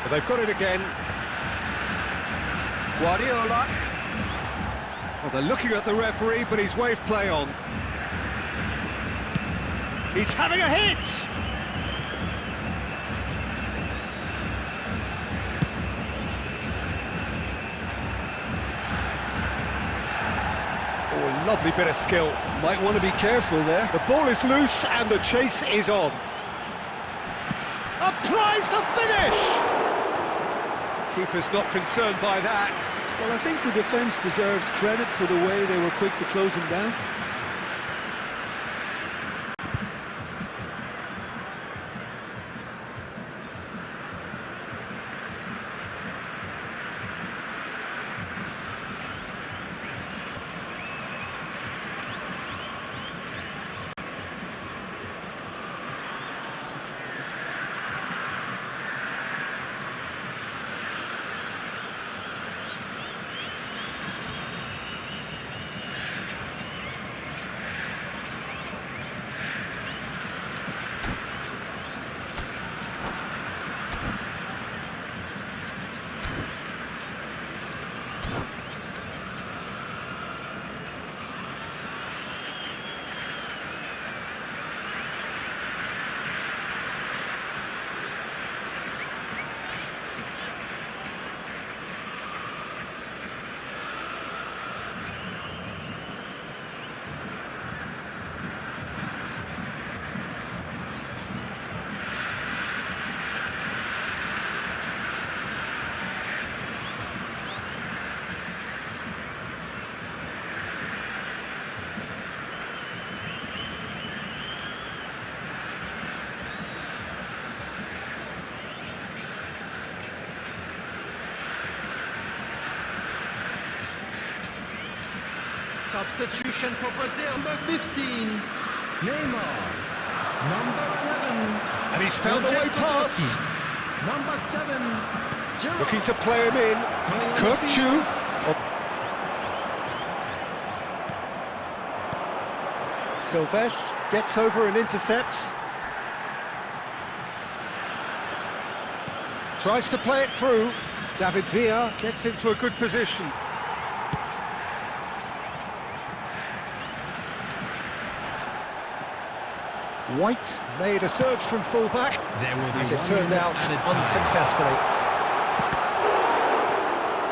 But they've got it again. Guardiola. Well, they're looking at the referee, but he's waved play on. He's having a hit! Oh, lovely bit of skill. Might want to be careful there. The ball is loose and the chase is on. Applies the finish! Keeper's not concerned by that. Well, I think the defence deserves credit for the way they were quick to close him down. Substitution for Brazil. Number 15, Neymar. Number 11. And he's found a way past. Number 7, Giroud. Looking to play him in. Kirkchu. Silvestre gets over and intercepts. Tries to play it through. David Villa gets into a good position. White made a surge from full-back, as it turned out unsuccessfully.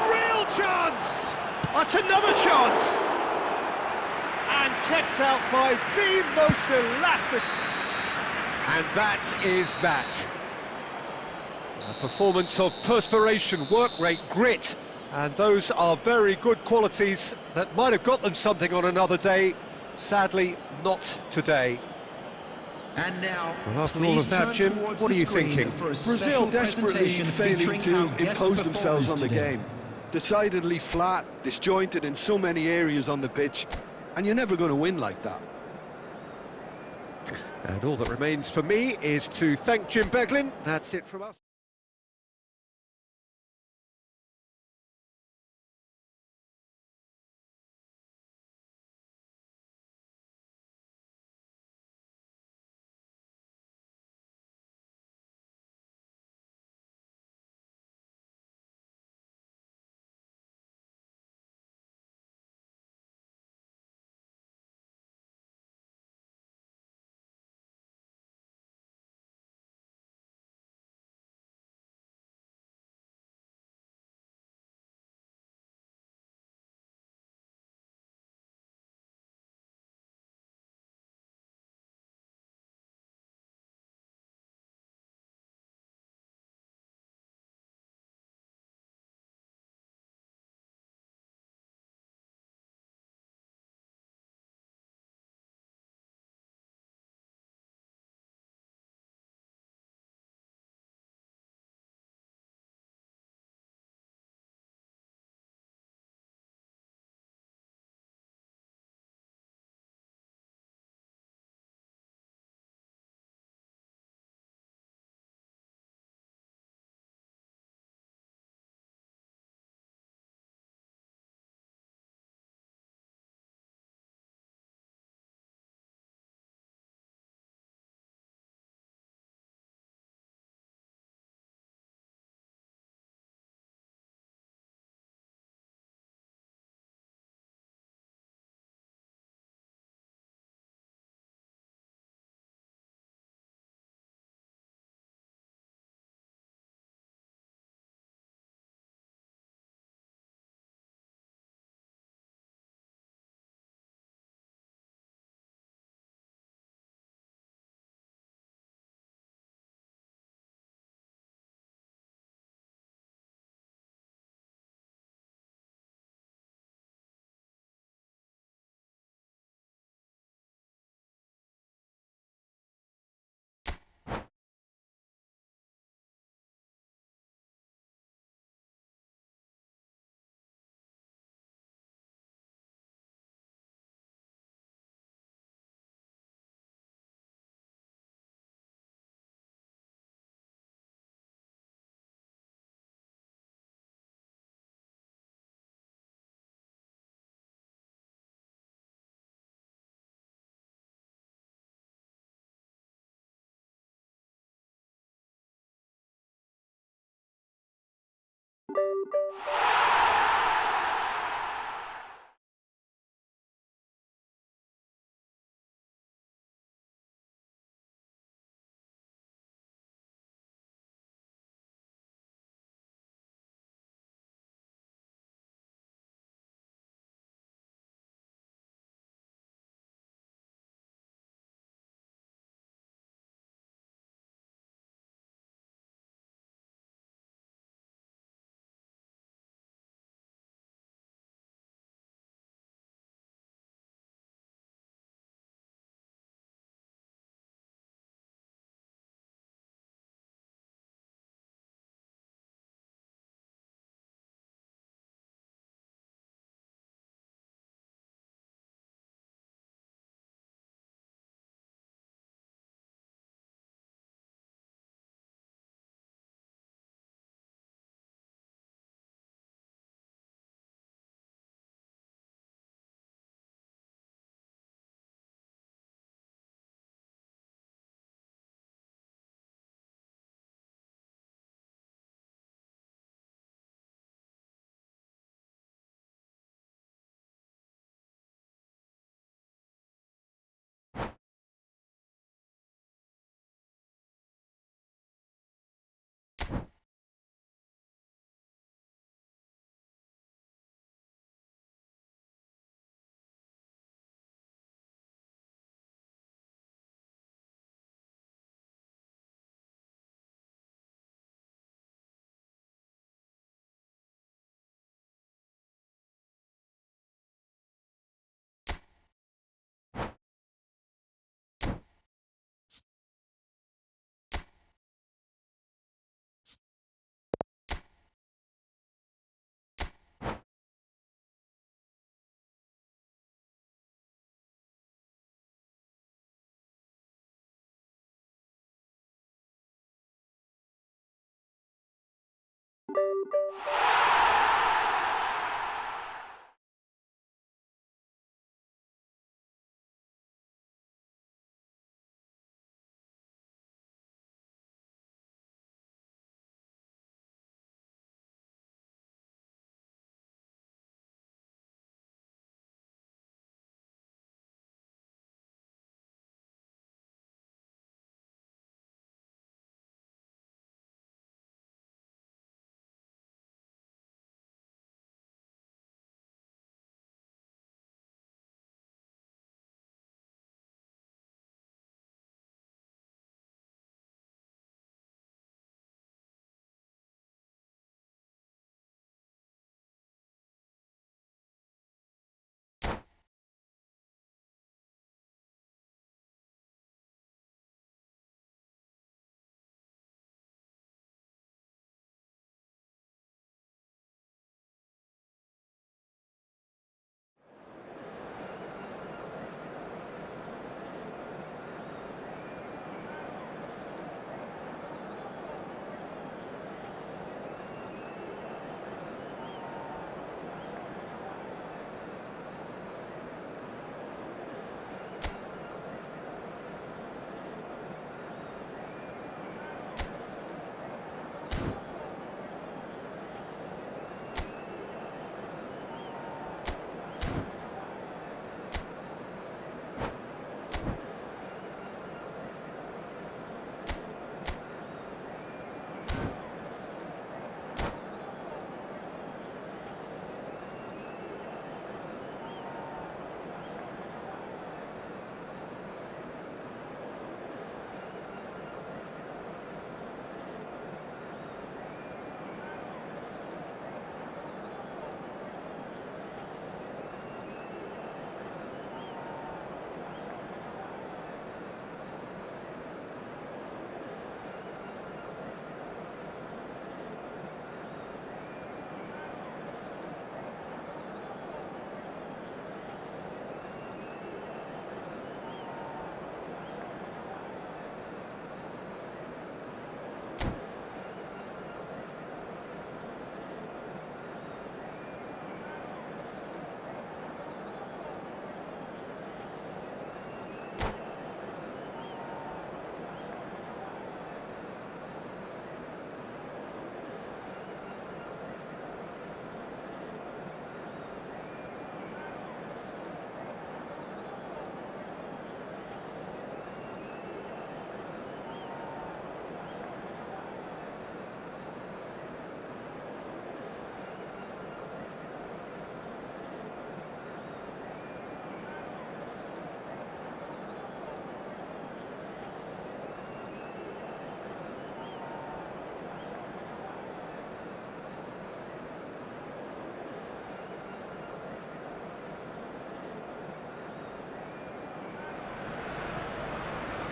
Real chance! That's another chance! And kept out by the most elastic. And that is that. A performance of perspiration, work rate, grit, and those are very good qualities that might have got them something on another day. Sadly, not today. And now, well, after all of that, Jim, what are you thinking? Brazil desperately failing to impose themselves on the game. Decidedly flat, disjointed in so many areas on the pitch, and you're never going to win like that. And all that remains for me is to thank Jim Beglin. That's it from us.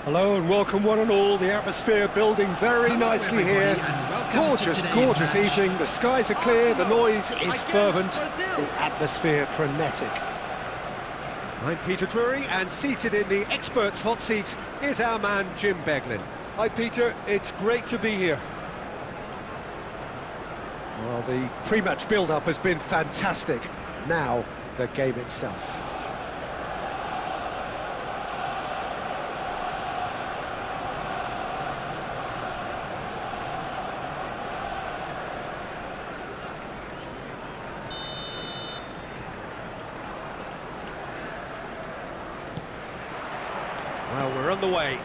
Hello and welcome one and all. The atmosphere building very nicely here. Gorgeous, gorgeous evening. The skies are clear, the noise is fervent, the atmosphere frenetic. I'm Peter Drury, and seated in the experts' hot seat is our man Jim Beglin. Hi Peter, it's great to be here. Well, the pre-match build-up has been fantastic. Now, the game itself. Well, we're on the way.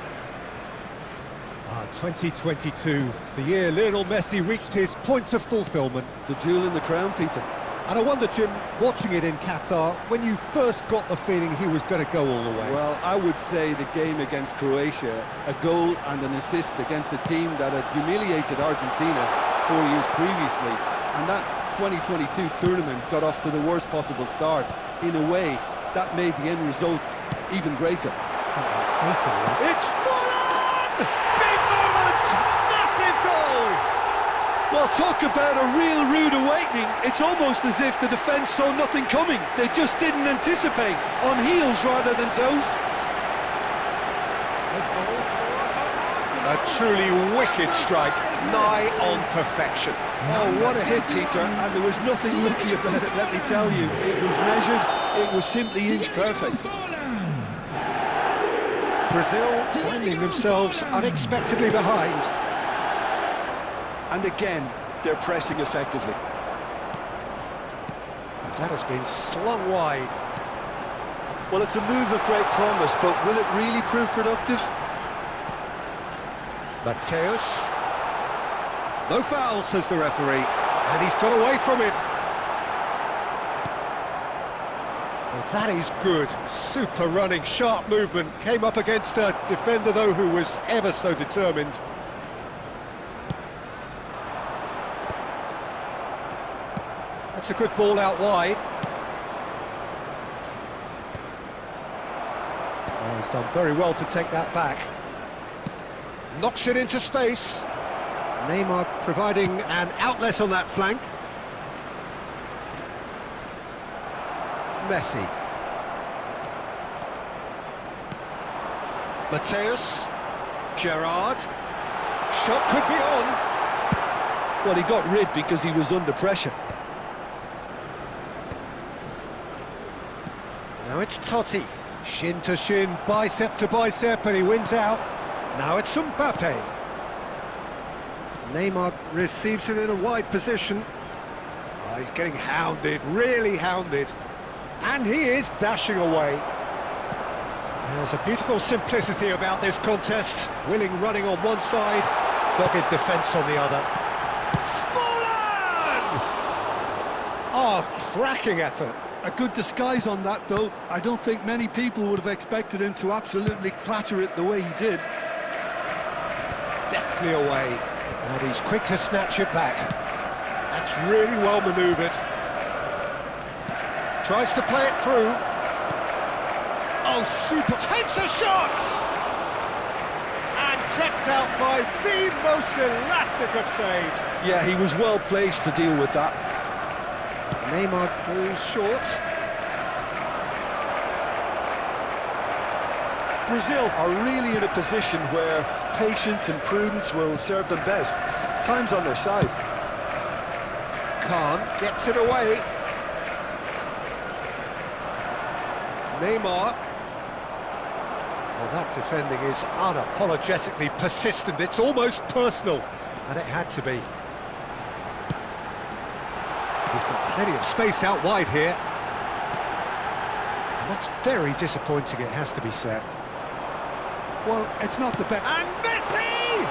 2022, the year Lionel Messi reached his points of fulfilment. The jewel in the crown, Peter. And I wonder, Jim, watching it in Qatar, when you first got the feeling he was going to go all the way? Well, I would say the game against Croatia, a goal and an assist against a team that had humiliated Argentina 4 years previously. And that 2022 tournament got off to the worst possible start. In a way, that made the end result even greater. It's full on! Big moment! Massive goal! Well, talk about a real rude awakening. It's almost as if the defence saw nothing coming. They just didn't anticipate, on heels rather than toes. The goal for A truly wicked strike, nigh on perfection. Oh, what a hit, Peter, and there was nothing lucky about it, let me tell you. It was measured, it was simply inch perfect. Brazil finding themselves unexpectedly behind. And again, they're pressing effectively. That has been slung wide. Well, it's a move of great promise, but will it really prove productive? Mateus. No foul, says the referee, and he's got away from it. Well, that is good. Super running, sharp movement. Came up against a defender, though, who was ever so determined. That's a good ball out wide. Oh, he's done very well to take that back. Knocks it into space. Neymar providing an outlet on that flank. Messi. Mateus. Gerrard. Shot could be on. Well, he got rid because he was under pressure. Now it's Totti. Shin to shin, bicep to bicep, and he wins out. Now it's Mbappe. Neymar receives it in a wide position. Oh, he's getting hounded, really hounded. And he is dashing away. There's a beautiful simplicity about this contest. Willing running on one side, dogged defence on the other. Fallen! Oh, cracking effort. A good disguise on that, though. I don't think many people would have expected him to absolutely clatter it the way he did. Deftly away, and he's quick to snatch it back. That's really well manoeuvred. Tries to play it through. Oh, super! Takes a shot! And kept out by the most elastic of saves. Yeah, he was well placed to deal with that. Neymar goes short. Brazil are really in a position where patience and prudence will serve them best. Time's on their side. Khan gets it away. Neymar. Well, that defending is unapologetically persistent. It's almost personal, and it had to be. He's got plenty of space out wide here. And that's very disappointing, it has to be said. Well, it's not the best. And Messi!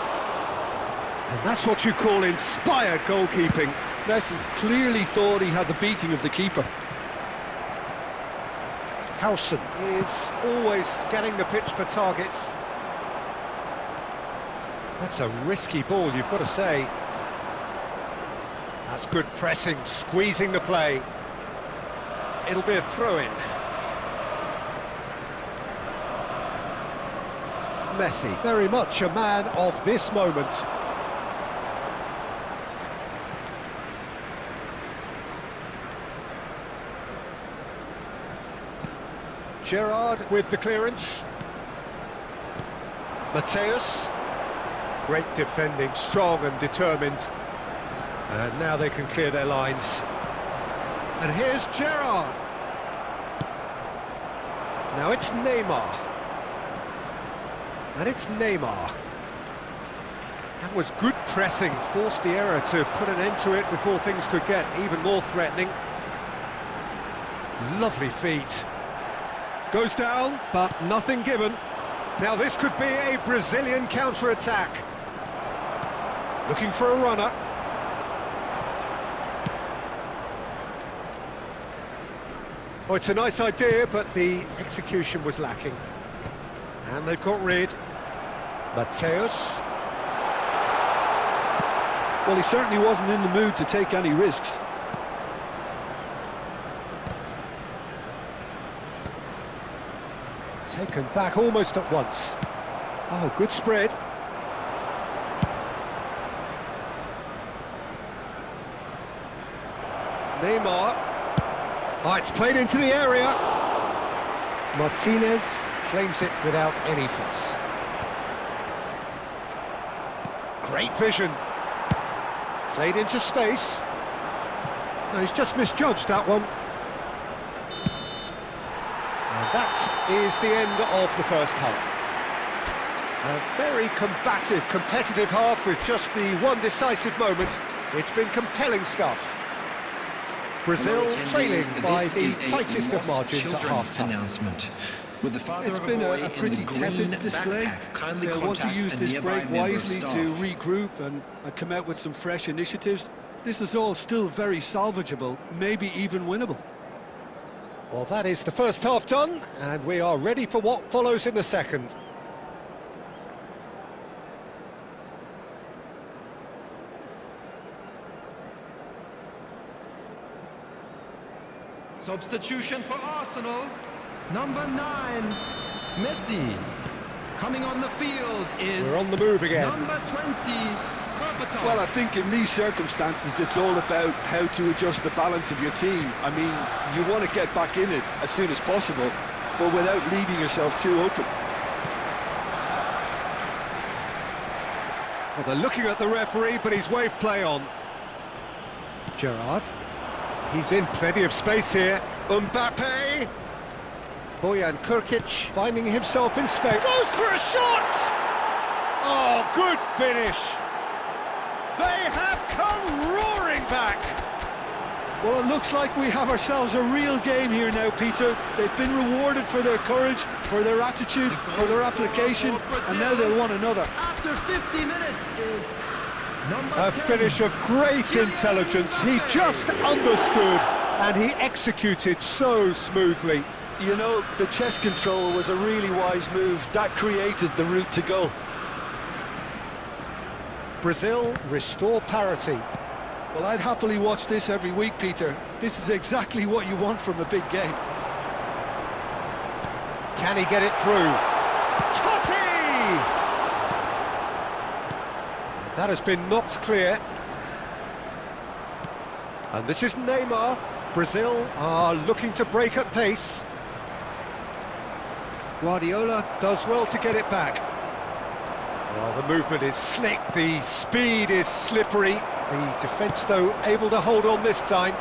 And that's what you call inspired goalkeeping. Messi clearly thought he had the beating of the keeper. Howson is always scanning the pitch for targets. That's a risky ball, you've got to say. That's good pressing, squeezing the play. It'll be a throw-in. Messi, very much a man of this moment. Gerrard with the clearance. Mateus. Great defending, strong and determined. And now they can clear their lines. And here's Gerrard. Now it's Neymar. And it's Neymar. That was good pressing, forced the error to put an end to it before things could get even more threatening. Lovely feet. Goes down, but nothing given. Now this could be a Brazilian counter-attack. Looking for a runner. Oh, it's a nice idea, but the execution was lacking. And they've got rid. Mateus. Well, he certainly wasn't in the mood to take any risks. Taken back almost at once. Oh, good spread. Neymar. Oh, it's played into the area. Martinez claims it without any fuss. Great vision. Played into space. No, he's just misjudged that one. And that is the end of the first half. A very combative, competitive half with just the one decisive moment. It's been compelling stuff. Brazil trailing by the tightest of margins at half-time. It's been a pretty tepid display. They'll want to use this break wisely to regroup and come out with some fresh initiatives. This is all still very salvageable, maybe even winnable. Well, that is the first half done, and we are ready for what follows in the second. Substitution for Arsenal, number 9, Messi. Coming on the field is... We're on the move again. Number 20, Berbatov. Well, I think in these circumstances, it's all about how to adjust the balance of your team. I mean, you want to get back in it as soon as possible, but without leaving yourself too open. Well, they're looking at the referee, but he's waved play on. Gerrard. He's in plenty of space here. Mbappe. Bojan Krkic finding himself in space. Goes for a shot! Oh, good finish. They have come roaring back. Well, it looks like we have ourselves a real game here now, Peter. They've been rewarded for their courage, for their attitude, for their application, and now they'll want another. After 50 minutes is number 10. A finish of great intelligence. He just understood and he executed so smoothly. You know, the chest control was a really wise move. That created the route to goal. Brazil restore parity. Well, I'd happily watch this every week, Peter. This is exactly what you want from a big game. Can he get it through? Totti! That has been knocked clear. And this is Neymar. Brazil are looking to break at pace. Guardiola does well to get it back. Well, the movement is slick, the speed is slippery. The defence, though, able to hold on this time.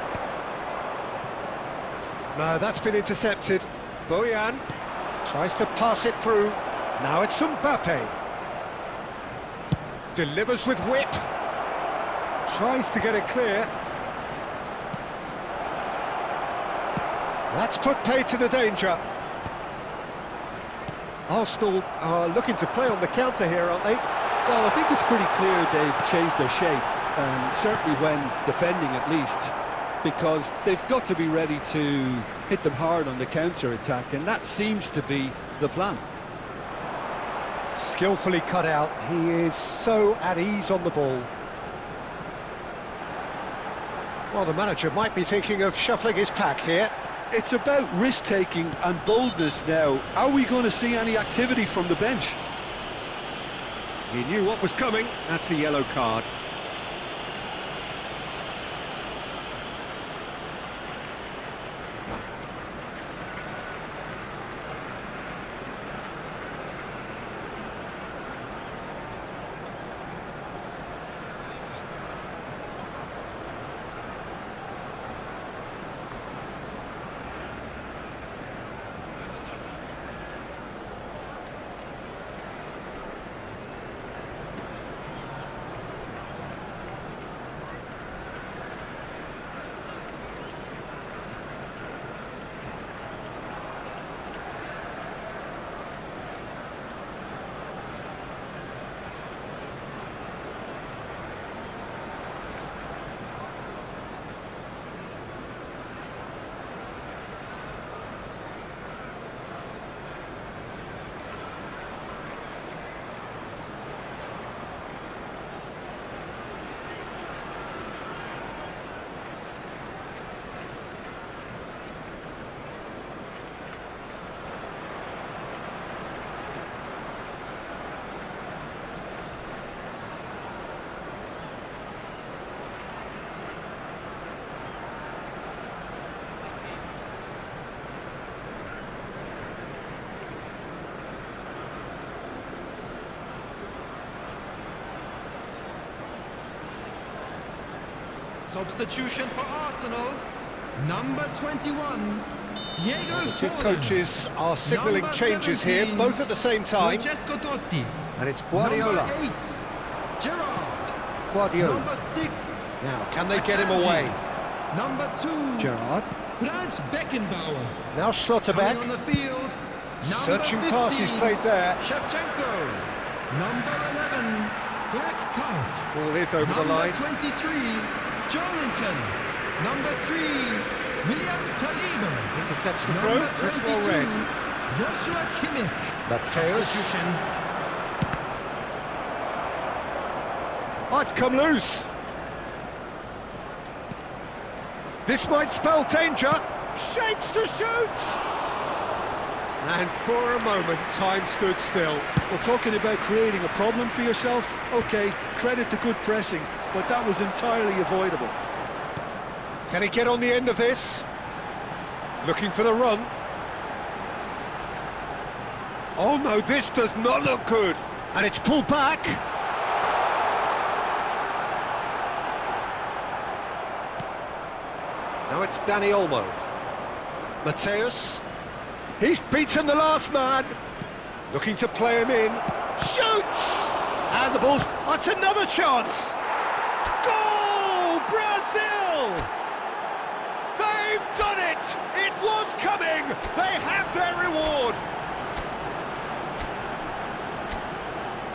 No, that's been intercepted. Bojan tries to pass it through. Now it's Mbappe. Delivers with whip. Tries to get it clear. That's put paid to the danger. Arsenal are looking to play on the counter here, aren't they? Well, I think it's pretty clear they've changed their shape, certainly when defending at least, because they've got to be ready to hit them hard on the counter-attack, and that seems to be the plan. Skillfully cut out. He is so at ease on the ball. Well, the manager might be thinking of shuffling his pack here. It's about risk-taking and boldness now. Are we going to see any activity from the bench? He knew what was coming. That's a yellow card. Substitution for Arsenal, number 21, Diego The two Forlan. coaches are signalling Number changes here, 17, both at the same time. Francesco Totti. And it's Guardiola. Number 8, Gerrard. Guardiola. Number 6, Now, can they get him away? number 2, Gerrard. Franz Beckenbauer. Now Schlotterbeck. Coming on the field, Searching number passes 15, played there. Shevchenko. Number 11, Black Count. Ball is over the Number line. 23, Jolinton. Number 3, Williams Saliba. Intercepts the Number throw. That's well 22, read. Joshua Kimmich. Mateus. Substitution. Oh, it's come loose. This might spell danger. Shapes to shoot. And for a moment, time stood still. Well, talking about creating a problem for yourself, okay, credit to good pressing, but that was entirely avoidable. Can he get on the end of this? Looking for the run. Oh no, this does not look good. And it's pulled back. Now it's Dani Olmo. Mateus. He's beaten the last man. Looking to play him in. Shoots! And the ball's... That's another chance! Goal! Brazil! They've done it! It was coming! They have their reward!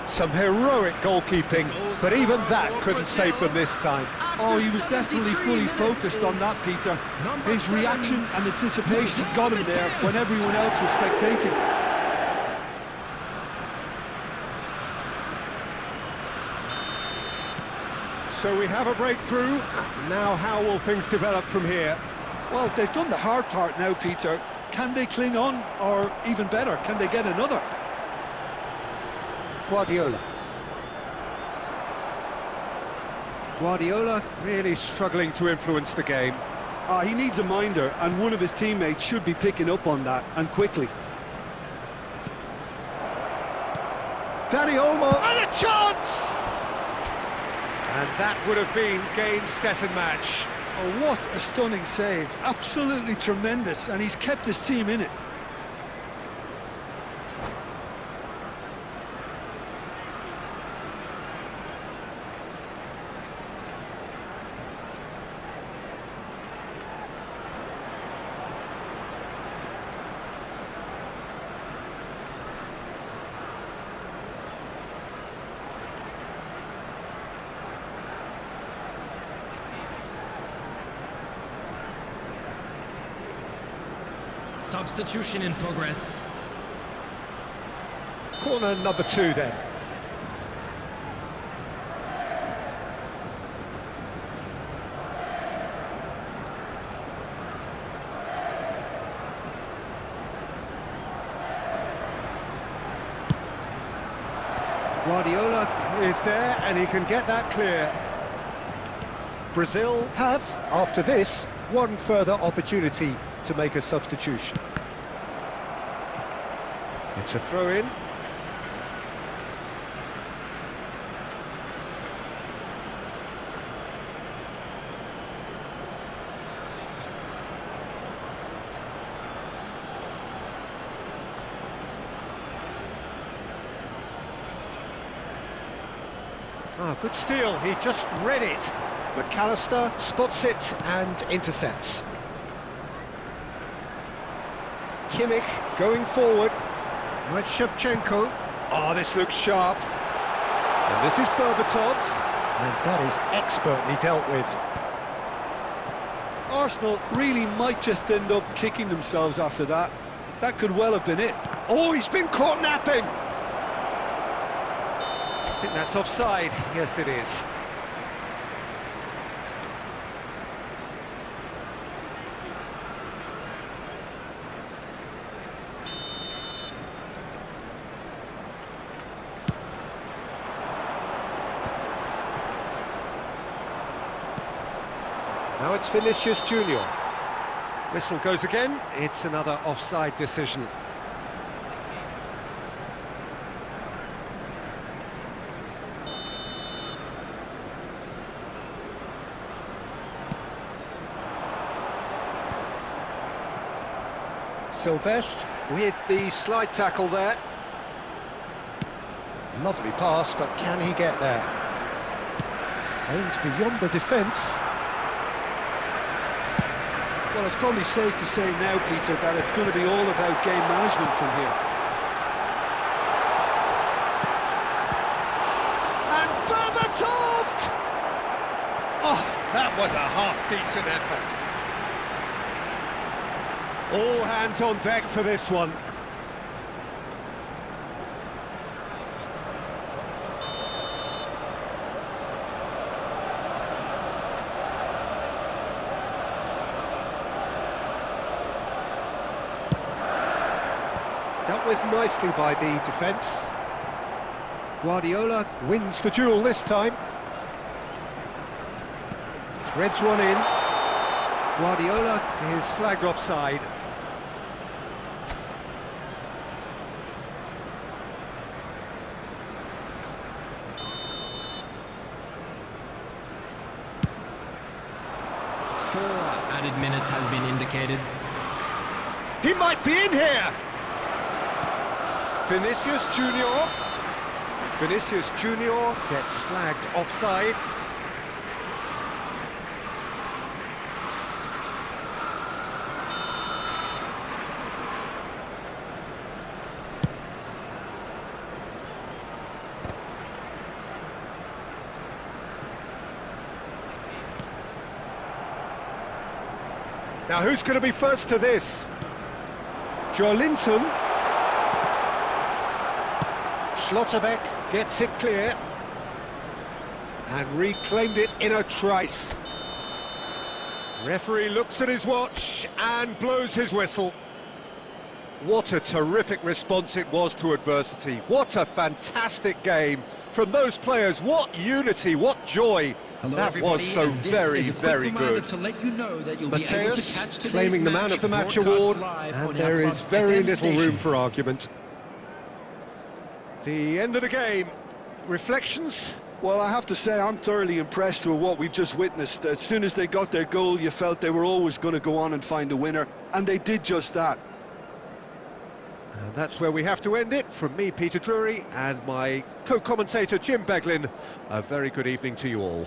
Some heroic goalkeeping, but even that couldn't save them this time. Oh, he was definitely fully focused on that, Peter. His reaction and anticipation got him there when everyone else was spectating. So we have a breakthrough. Now how will things develop from here? Well, they've done the hard part now, Peter. Can they cling on, or even better, can they get another? Guardiola. Guardiola really struggling to influence the game. He needs a minder, and one of his teammates should be picking up on that, and quickly. Dani Olmo, and a chance! And that would have been game, set and match. Oh, what a stunning save. Absolutely tremendous, and he's kept his team in it. Substitution in progress. Corner number 2 then. Guardiola is there and he can get that clear. Brazil have, after this, one further opportunity to make a substitution. It's a throw-in. Ah, good steal, he just read it. McAllister spots it and intercepts. Kimmich going forward. Now it's Shevchenko. Oh, this looks sharp. And this is Berbatov. And that is expertly dealt with. Arsenal really might just end up kicking themselves after that. That could well have been it. Oh, he's been caught napping. I think that's offside. Yes, it is. Now it's Vinicius Junior. Whistle goes again. It's another offside decision. Silvestre with the slide tackle there. Lovely pass, but can he get there? Aimed beyond the defence. Well, it's probably safe to say now, Peter, that it's going to be all about game management from here. And Berbatov! Oh, that was a half-decent effort. All hands on deck for this one. Dealt with nicely by the defence. Guardiola wins the duel this time. Threads one in. Guardiola is flagged offside. Added minutes has been indicated. He might be in here! Vinicius Junior. Vinicius Junior gets flagged offside. Now who's going to be first to this? Joelinton. Schlotterbeck gets it clear. And reclaimed it in a trice. Referee looks at his watch and blows his whistle. What a terrific response it was to adversity. What a fantastic game from those players. What unity, what joy. Hello, that was so very, very good. Mateus claiming the Man of the Match award, and there is very little room for argument. The end of the game. Reflections? Well, I have to say I'm thoroughly impressed with what we've just witnessed. As soon as they got their goal, you felt they were always going to go on and find a winner, and they did just that. And that's where we have to end it. From me, Peter Drury, and my co-commentator, Jim Beglin, a very good evening to you all.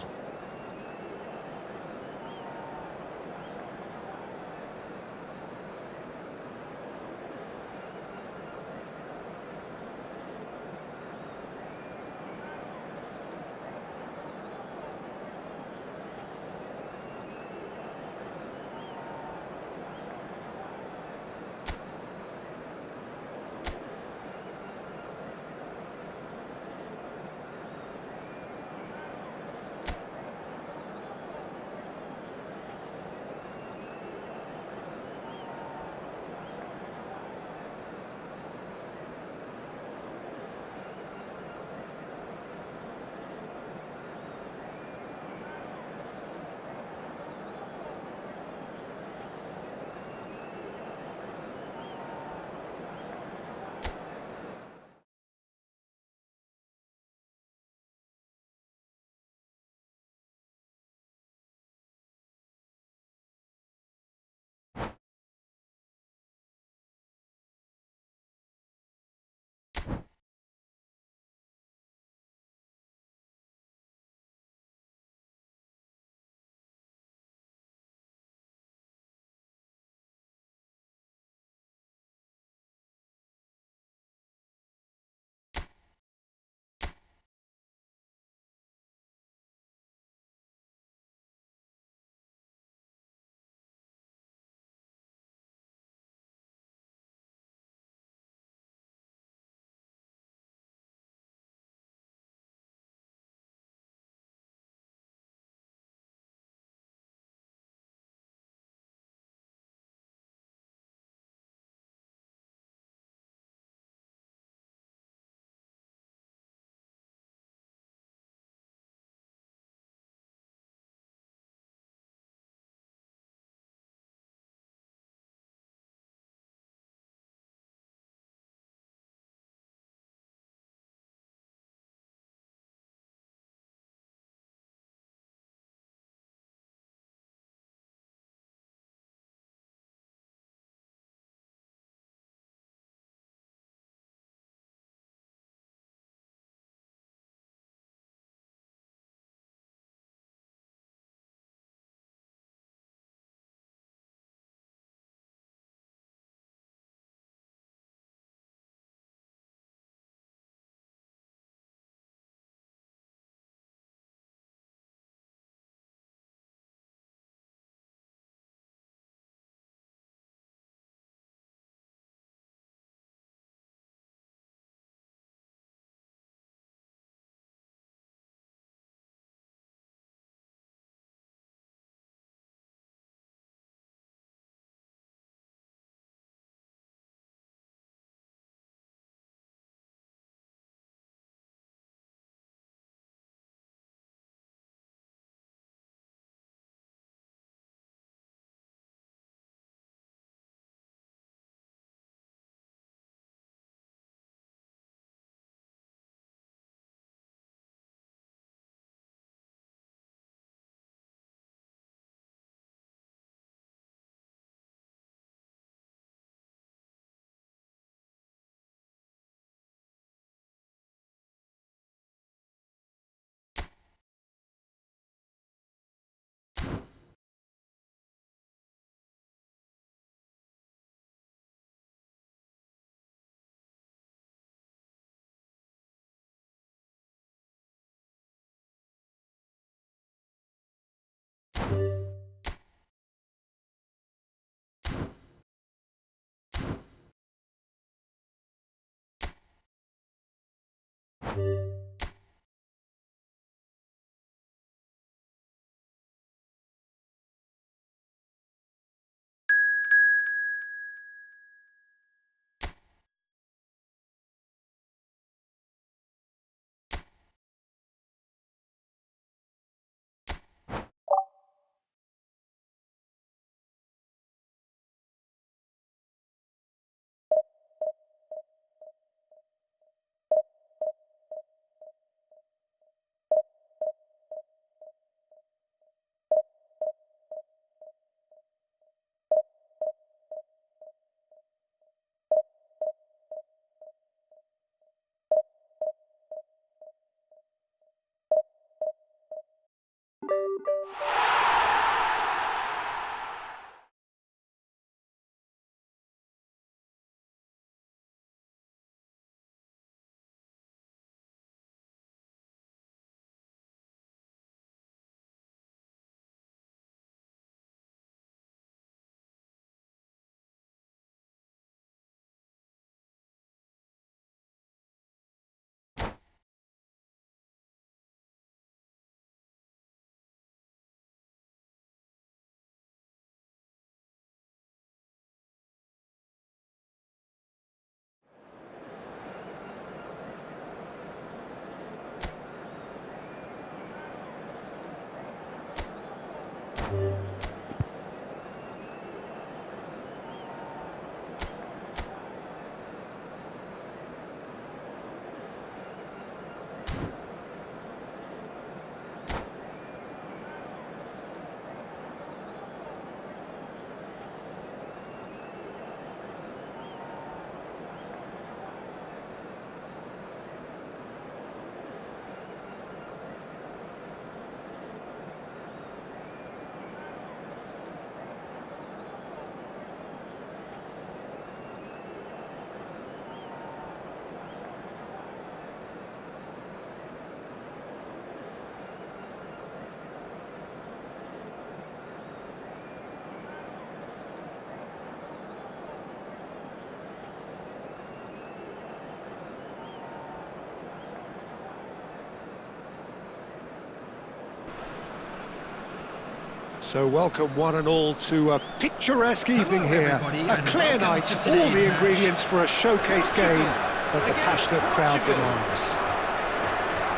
So welcome one and all to a picturesque evening here. A clear night, all the ingredients for a showcase game that the passionate crowd demands.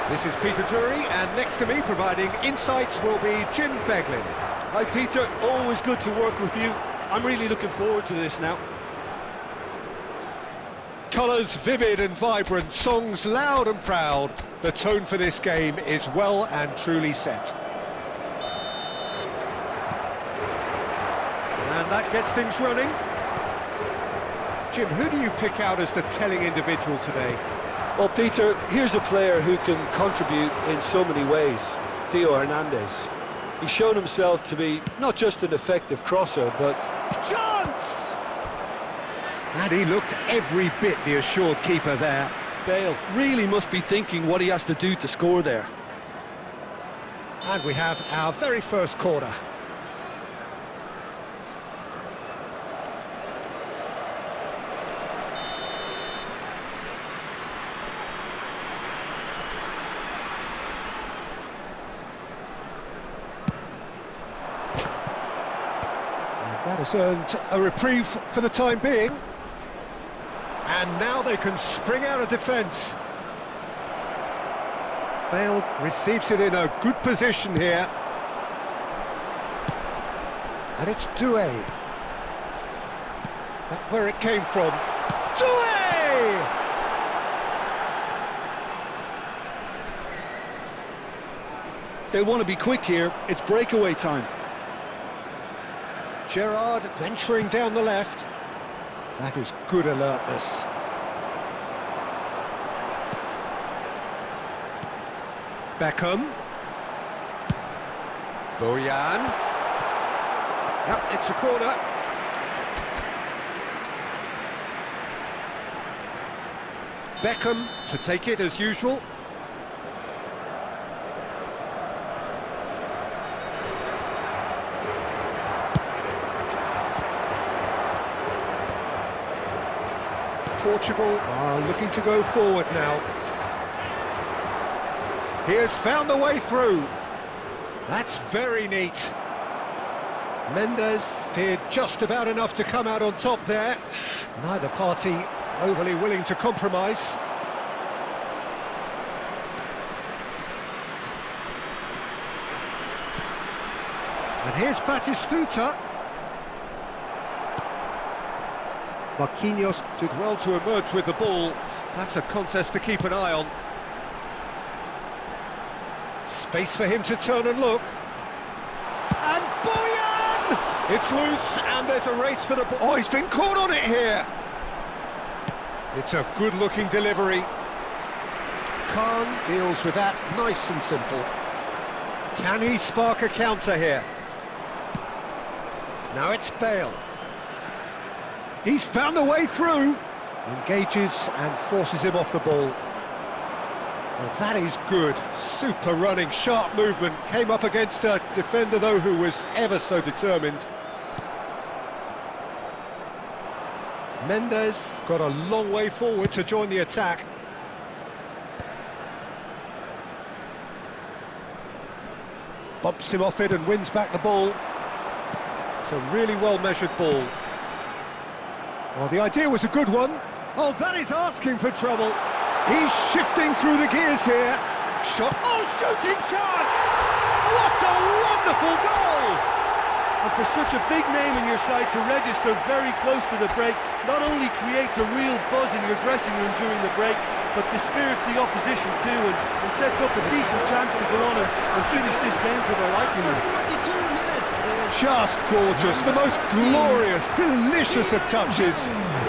This is Peter Drury, and next to me providing insights will be Jim Beglin. Hi Peter, always good to work with you. I'm really looking forward to this now. Colours vivid and vibrant, songs loud and proud. The tone for this game is well and truly set. And that gets things running. Jim, who do you pick out as the telling individual today? Well, Peter, here's a player who can contribute in so many ways. Theo Hernandez. He's shown himself to be not just an effective crosser, but... Chance! And he looked every bit the assured keeper there. Bale really must be thinking what he has to do to score there. And we have our very first corner. That has earned a reprieve for the time being. And now they can spring out of defence. Bale receives it in a good position here. And it's Doué. That's where it came from. Doué! They'll want to be quick here. It's breakaway time. Gerrard venturing down the left. That is good alertness. Beckham. Bojan. Yep, it's a corner. Beckham to take it as usual. Portugal are looking to go forward now. He has found the way through. That's very neat. Mendes did just about enough to come out on top there. Neither party overly willing to compromise. And here's Batistuta. Marquinhos did well to emerge with the ball. That's a contest to keep an eye on. Space for him to turn and look. And Boyan! It's loose, and there's a race for the ball. Oh, he's been caught on it here. It's a good-looking delivery. Khan deals with that nice and simple. Can he spark a counter here? Now it's Bale. He's found a way through. Engages and forces him off the ball. Well, that is good. Super running, sharp movement. Came up against a defender, though, who was ever so determined. Mendes got a long way forward to join the attack. Bumps him off it and wins back the ball. It's a really well-measured ball. Well, the idea was a good one. Oh, that is asking for trouble. He's shifting through the gears here. Shot. Oh, shooting chance! What a wonderful goal! And for such a big name in your side to register very close to the break, not only creates a real buzz in your dressing room during the break, but dispirits the opposition too, and sets up a decent chance to go on and finish this game to their liking. Just gorgeous, the most glorious, delicious of touches,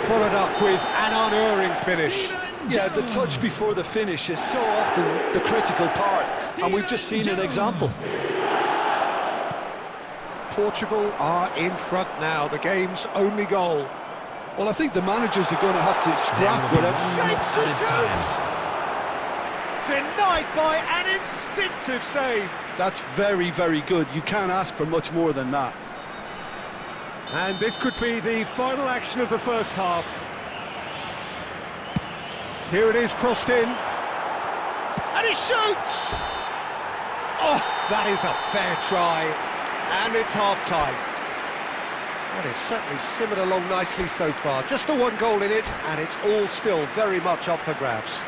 followed up with an unerring finish. Yeah, the touch before the finish is so often the critical part, and we've just seen an example. Portugal are in front now, the game's only goal. Well, I think the managers are going to have to scrap whatever. Shapes to shoot! Denied by an instinctive save. That's very, very good. You can't ask for much more than that. And this could be the final action of the first half. Here it is, crossed in. And he shoots! Oh, that is a fair try. And it's half-time. That is certainly simmered along nicely so far. Just the one goal in it, and it's all still very much up for grabs.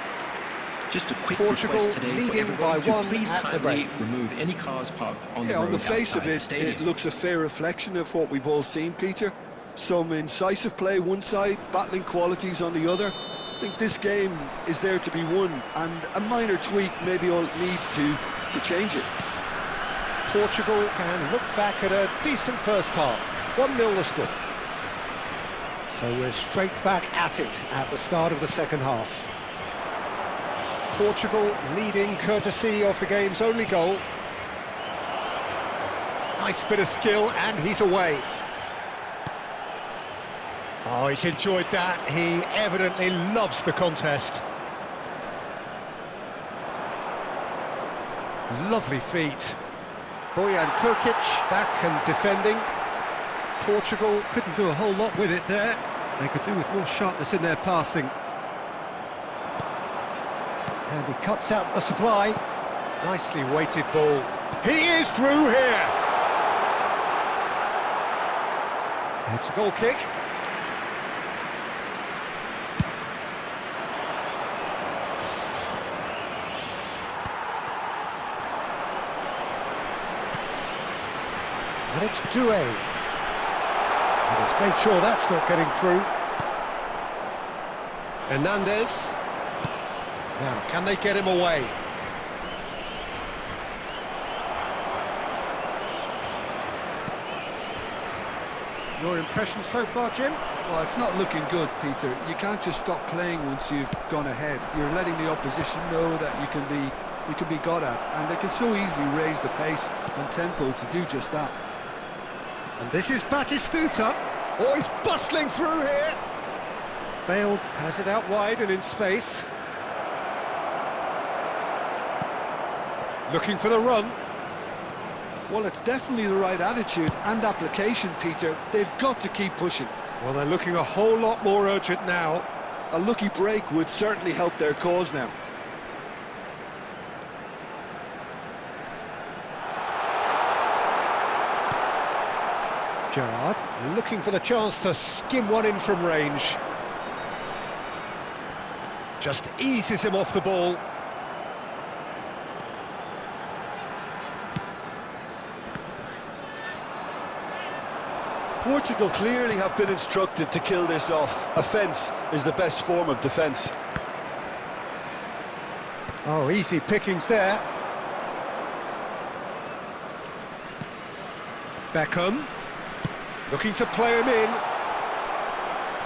Just a quick Portugal request today leading for by everyone one to please at the kindly break. remove any cars parked on the road On the face of outside the it, stadium. it looks a fair reflection of what we've all seen, Peter. Some incisive play one side, battling qualities on the other. I think this game is there to be won, and a minor tweak maybe all it needs to change it. Portugal can look back at a decent first half. 1-0 the score. So we're straight back at it at the start of the second half. Portugal leading courtesy of the game's only goal. Nice bit of skill, and he's away. Oh, he's enjoyed that. He evidently loves the contest. Lovely feet. Bojan Krkić back and defending. Portugal couldn't do a whole lot with it there. They could do with more sharpness in their passing. And he cuts out the supply. Nicely weighted ball. He is through here. It's a goal kick. And it's Doué. And he's made sure that's not getting through. Hernandez. Now, can they get him away? Your impression so far, Jim? Well, it's not looking good, Peter. You can't just stop playing once you've gone ahead. You're letting the opposition know that you can be got at, and they can so easily raise the pace and tempo to do just that. And this is Batistuta. Oh, he's bustling through here. Bale has it out wide and in space. Looking for the run. Well, it's definitely the right attitude and application, Peter. They've got to keep pushing. Well, they're looking a whole lot more urgent now. A lucky break would certainly help their cause now. Gerrard looking for the chance to skim one in from range. Just eases him off the ball. Portugal clearly have been instructed to kill this off. Offence is the best form of defence. Oh, easy pickings there. Beckham, looking to play him in.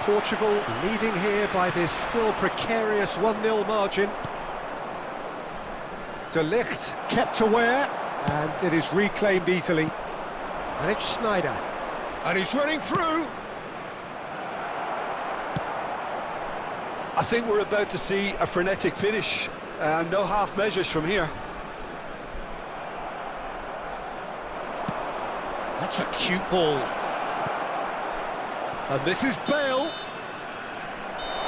Portugal leading here by this still precarious 1-0 margin. De Ligt kept aware, and it is reclaimed easily. And it's Sneijder, and he's running through. I think we're about to see a frenetic finish, and no half measures from here. That's a cute ball. And this is Bale.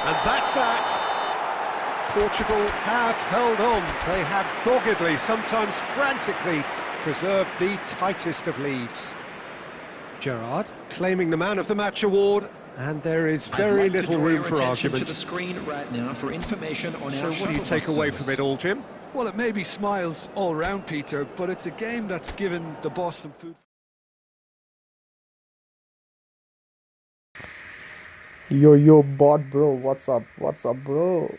And that's that. Portugal have held on. They have doggedly, sometimes frantically, preserved the tightest of leads. Gerrard claiming the Man of the Match award, and there is very little room for argument. To the screen right now for information on So what do you take away from it all, Jim? Well, it may be smiles all round, Peter, but it's a game that's given the boss some food. Yo, bot bro, what's up, bro?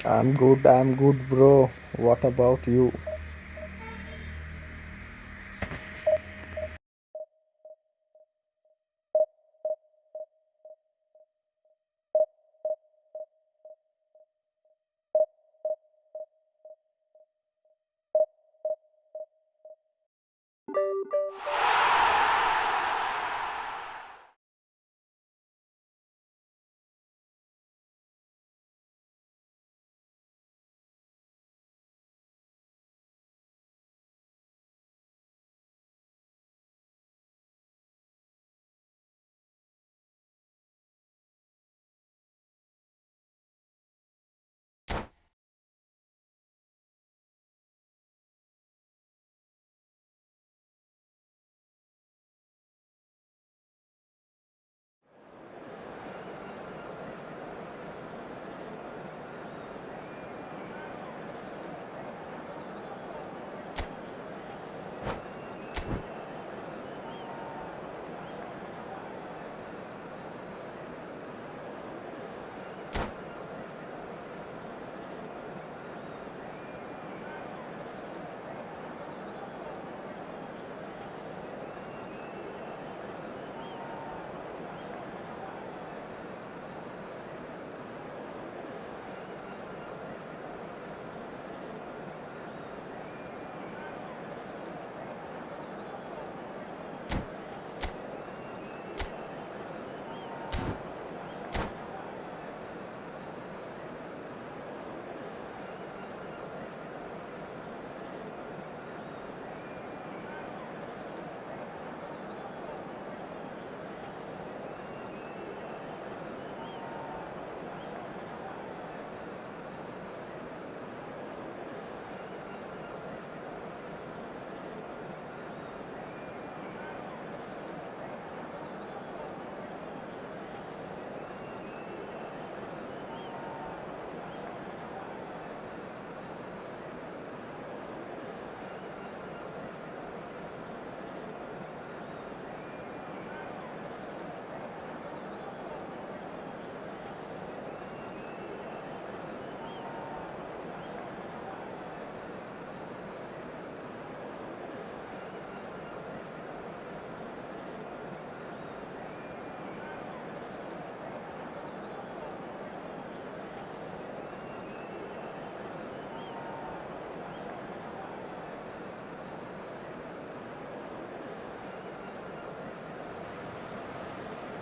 I'm good, bro. What about you?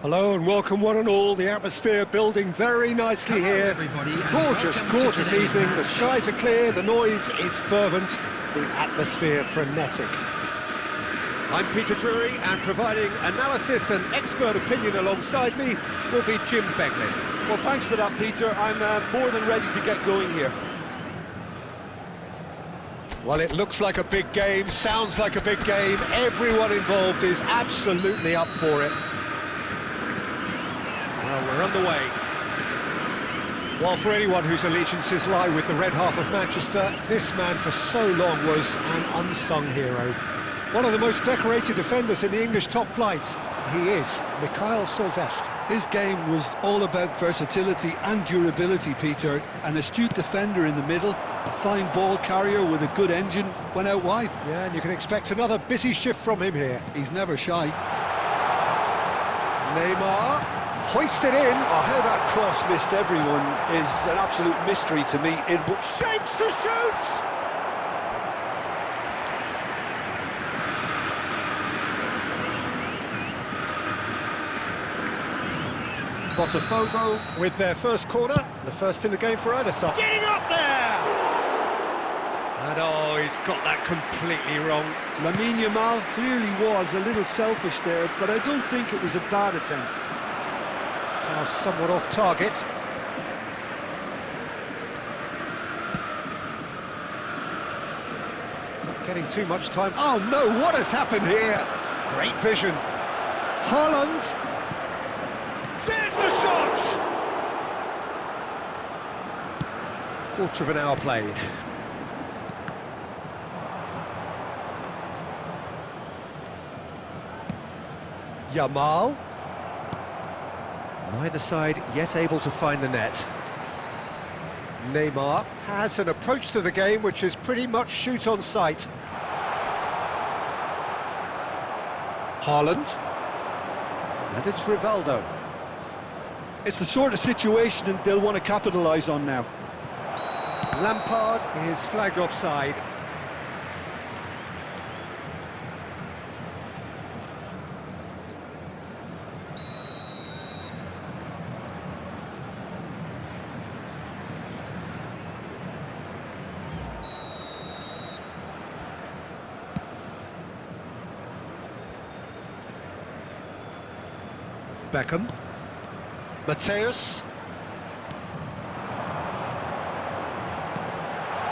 Hello and welcome one and all. The atmosphere building very nicely here. Gorgeous, gorgeous evening. The skies are clear, the noise is fervent, the atmosphere frenetic. I'm Peter Drury, and providing analysis and expert opinion alongside me will be Jim Beglin. Well, thanks for that, Peter. I'm more than ready to get going here. Well, it looks like a big game, sounds like a big game. Everyone involved is absolutely up for it. Well, we're underway. While for anyone whose allegiances lie with the red half of Manchester, this man for so long was an unsung hero. One of the most decorated defenders in the English top flight. He is Mikhail Sylvestre. His game was all about versatility and durability, Peter. An astute defender in the middle, a fine ball carrier with a good engine, went out wide. Yeah, and you can expect another busy shift from him here. He's never shy. Neymar, hoisted in. Oh, how that cross missed everyone is an absolute mystery to me. It shapes to shoot! Botafogo with their first corner, the first in the game for either side. Getting up there! And oh, he's got that completely wrong. Lamine Yamal clearly was a little selfish there, but I don't think it was a bad attempt. Now somewhat off target. Not getting too much time. Oh no, what has happened here? Great vision. Haaland. There's the shot! Quarter of an hour played. Yamal. Neither side yet able to find the net. Neymar has an approach to the game which is pretty much shoot on sight. Haaland. And it's Rivaldo. It's the sort of situation that they'll want to capitalise on now. Lampard is flagged offside. Beckham. Mateus.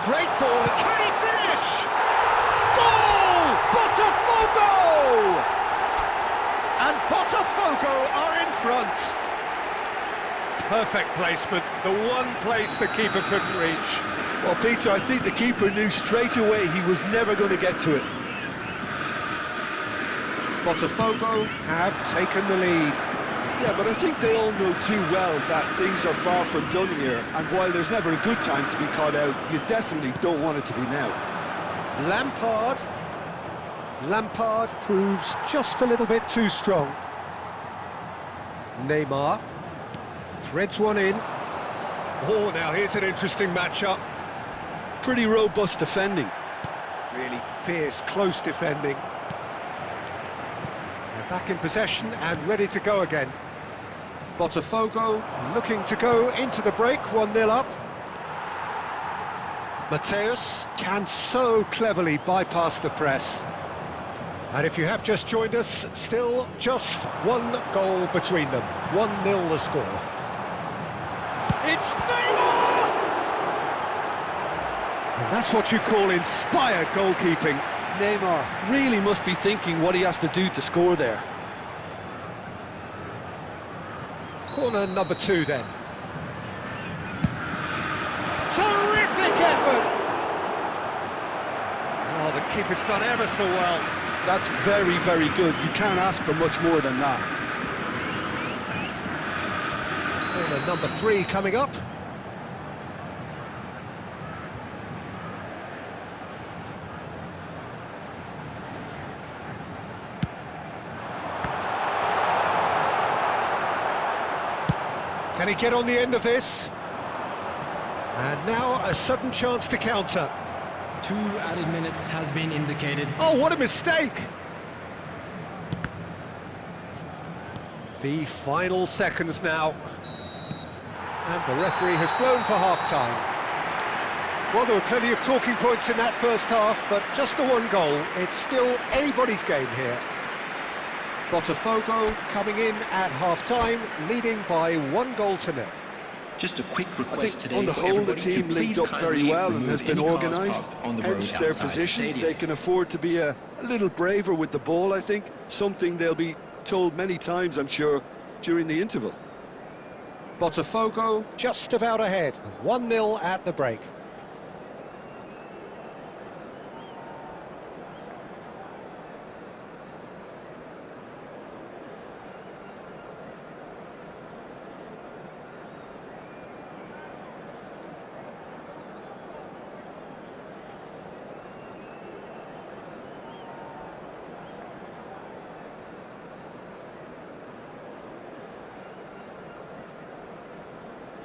Great ball, can he finish? Goal! Botafogo! And Botafogo are in front. Perfect placement, the one place the keeper couldn't reach. Well, Peter, I think the keeper knew straight away he was never going to get to it. Botafogo have taken the lead. Yeah, but I think they all know too well that things are far from done here, and while there's never a good time to be caught out, you definitely don't want it to be now. Lampard proves just a little bit too strong. Neymar threads one in. Oh, now here's an interesting matchup. Pretty robust defending. Really fierce, close defending. They're back in possession and ready to go again. Botafogo looking to go into the break, 1-0 up. Mateus can so cleverly bypass the press. And if you have just joined us, still just one goal between them. 1-0 the score. It's Neymar! And that's what you call inspired goalkeeping. Neymar really must be thinking what he has to do to score there. Corner number 2 then. Terrific effort! Oh, the keeper's done ever so well. That's very, very good. You can't ask for much more than that. Corner number 3 coming up. Can he get on the end of this? And now a sudden chance to counter. 2 added minutes has been indicated. Oh, what a mistake! The final seconds now. And the referee has blown for half-time. Well, there were plenty of talking points in that first half, but just the one goal. It's still anybody's game here. Botafogo coming in at half-time, leading by 1-0. Just a quick I request think today on the for whole the everybody to team linked please up very kindly well and remove has been any cars organised, parked on the hence road their outside the position. stadium. They can afford to be a little braver with the ball, I think, something they'll be told many times, I'm sure, during the interval. Botafogo just about ahead, 1-0 at the break.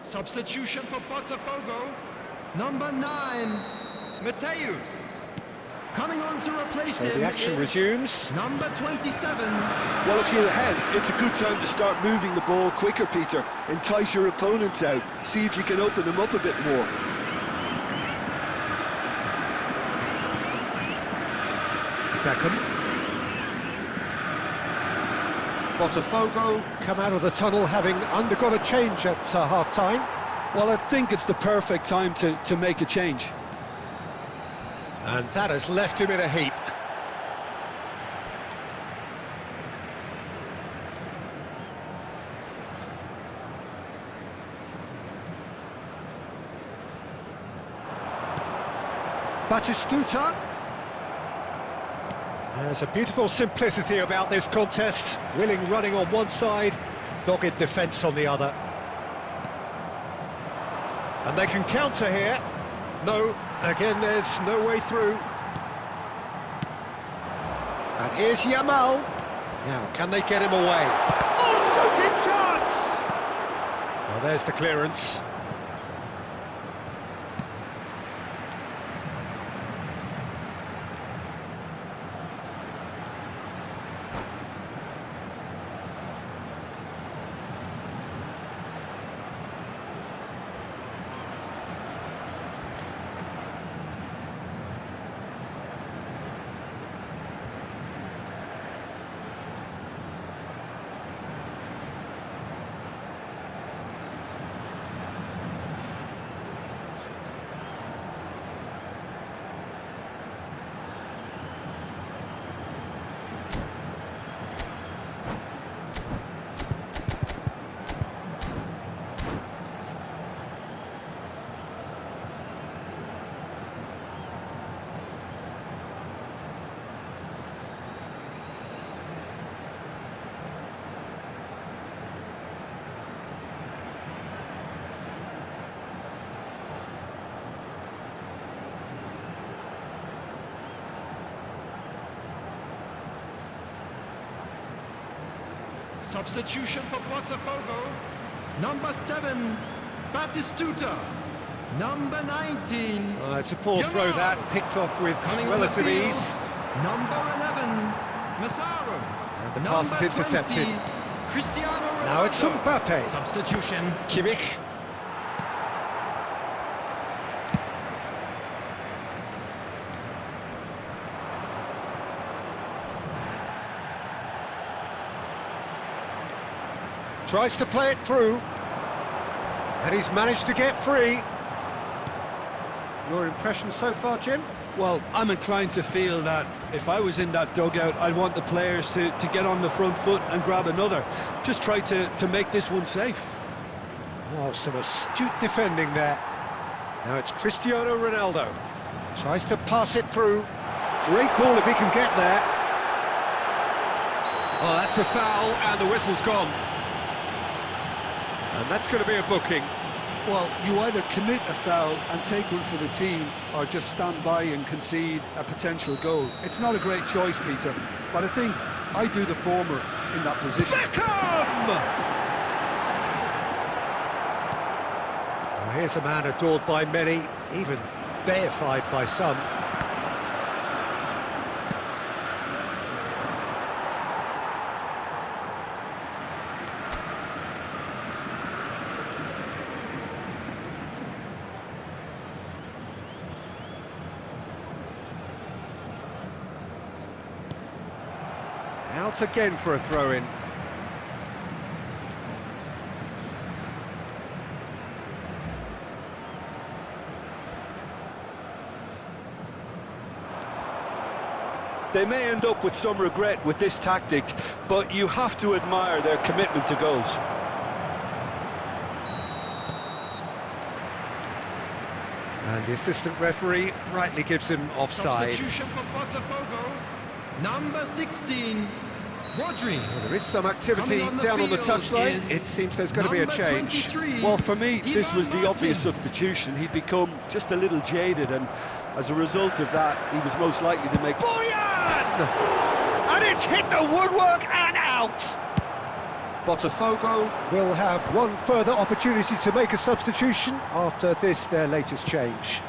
Substitution for Botafogo. Number 9, Mateus. Coming on to replace So him the action is resumes. number 27. Well, if you're ahead, it's a good time to start moving the ball quicker, Peter. Entice your opponents out. See if you can open them up a bit more. Beckham. Botafogo come out of the tunnel having undergone a change at half-time. Well, I think it's the perfect time to make a change. And that has left him in a heap. Batistuta. There's a beautiful simplicity about this contest. Willing running on one side, dogged defence on the other. And they can counter here. No, again there's no way through. And here's Yamal. Now, can they get him away? Oh, shooting chance! Well, there's the clearance. Substitution for Botafogo. Number 7, Batistuta. Number 19. It's a poor throw that, picked off with Coming on the relative field, ease. Number 11, Massaro. And the pass is Number intercepted. 20, Cristiano Ronaldo. Now it's Mbappe. Substitution. Kimmich. Tries to play it through. And he's managed to get free. Your impression so far, Jim? Well, I'm inclined to feel that if I was in that dugout, I'd want the players to get on the front foot and grab another. Just try to make this one safe. Oh, some astute defending there. Now it's Cristiano Ronaldo. Tries to pass it through. Great ball if he can get there. Oh, that's a foul, and the whistle's gone. And that's going to be a booking. Well, you either commit a foul and take one for the team, or just stand by and concede a potential goal. It's not a great choice, Peter, but I think I do the former in that position. Beckham! Well, here's a man adored by many, even deified by some. Out again for a throw-in. They may end up with some regret with this tactic, but you have to admire their commitment to goals. And the assistant referee rightly gives him offside. Substitution for Botafogo. Number 16, Rodri. Well, there is some activity Coming on the down on the field touchline. is It seems there's going to be a number change. 23, Well, for me, this was the Ivan obvious Martin. substitution. He'd become just a little jaded, and as a result of that, he was most likely to make... Boyan! And it's hit the woodwork and out! Botafogo will have one further opportunity to make a substitution after this, their latest change.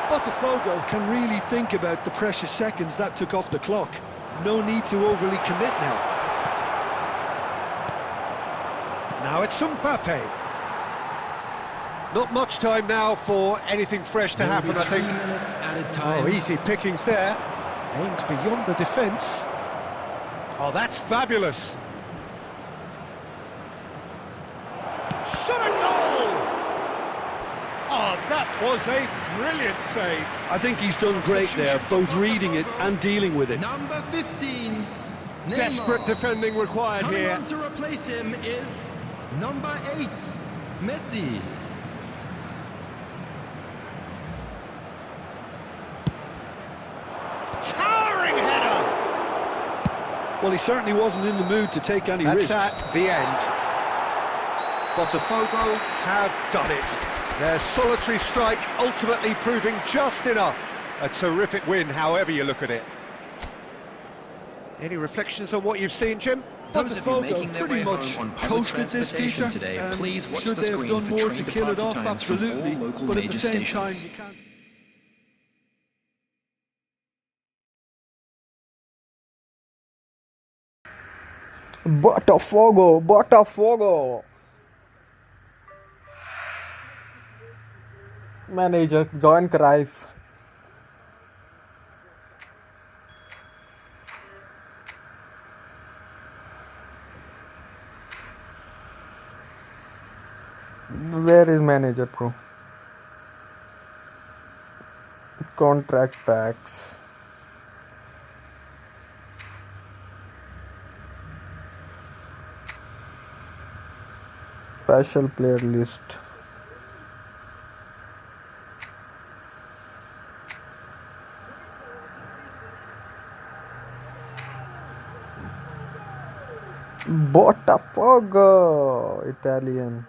Botafogo can really think about the precious seconds that took off the clock. No need to overly commit now. Now it's Mbappe. Not much time now for anything fresh to happen, I think. 3 minutes added time. Oh, easy pickings there. Aimed beyond the defence. Oh, that's fabulous. Shot a goal! Oh, that was a brilliant save. I think he's done great there, both reading it and dealing with it. Number 15, Neymar. Desperate defending required Coming here. on to replace him is number 8, Messi. Towering header! Well, he certainly wasn't in the mood to take any That's risks. at the end. Botafogo have done it. Their solitary strike ultimately proving just enough. A terrific win, however you look at it. Any reflections on what you've seen, Jim? Those of you Botafogo making their pretty way much home on public coasted this, transportation Peter. today, please watch Should the they have screen done for more to train kill it off? departure times from all Absolutely. local But at the major same stations. time, you can't... Botafogo, Botafogo. Manager, join Cruyff. Where is manager, bro? Contract packs. Special player list. Botafogo, Italian.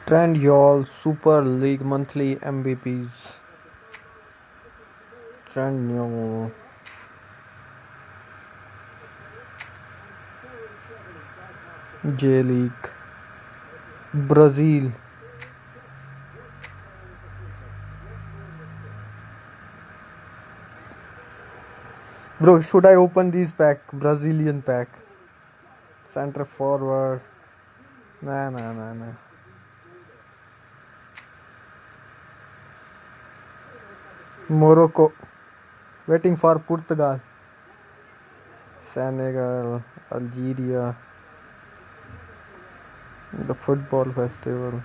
Trend y'all Super League monthly MVPs. Trend y'all. J League. Brazil. Bro, should I open these pack? Brazilian pack. Center forward. Nah. Morocco. Waiting for Portugal. Senegal. Algeria. The football festival.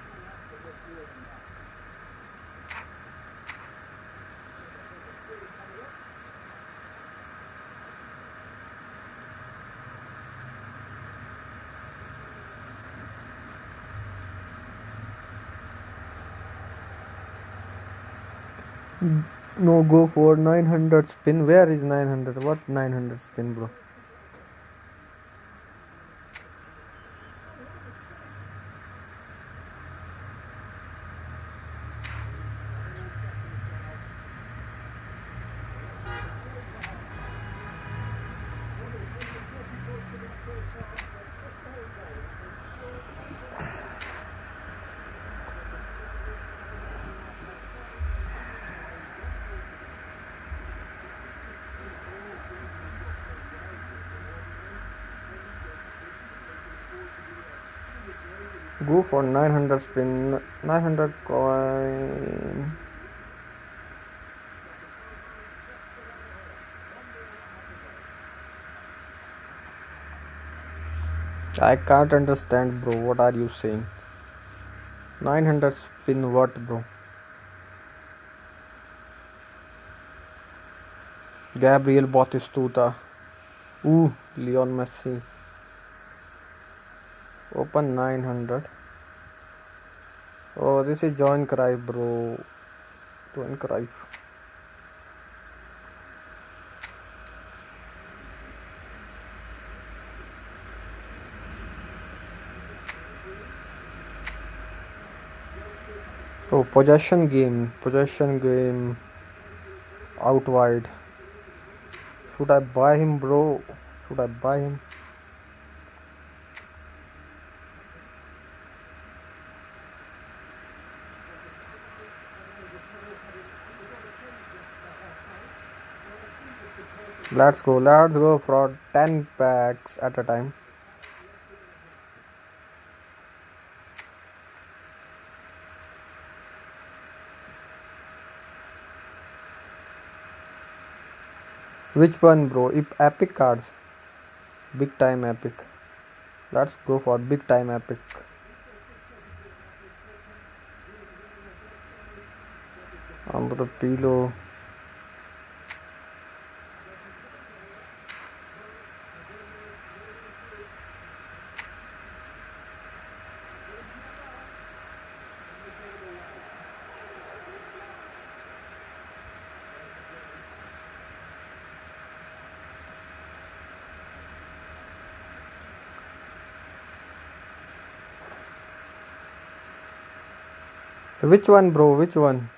No, go for 900 spin. Where is 900? What 900 spin, bro? Go for 900 spin, 900 coin. I can't understand, bro. What are you saying? 900 spin what, bro? Gabriel Batistuta. Ooh, Leon Messi. Open 900. Oh, this is Join Cruyff, bro. Join Cruyff. Oh, possession game. Possession game. Out wide. Should I buy him, bro? Should I buy him? Let's go. Let's go for 10 packs at a time. Which one, bro? If epic cards. Big time epic. Let's go for big time epic. Ambro Pilo. Which one, bro? Which one?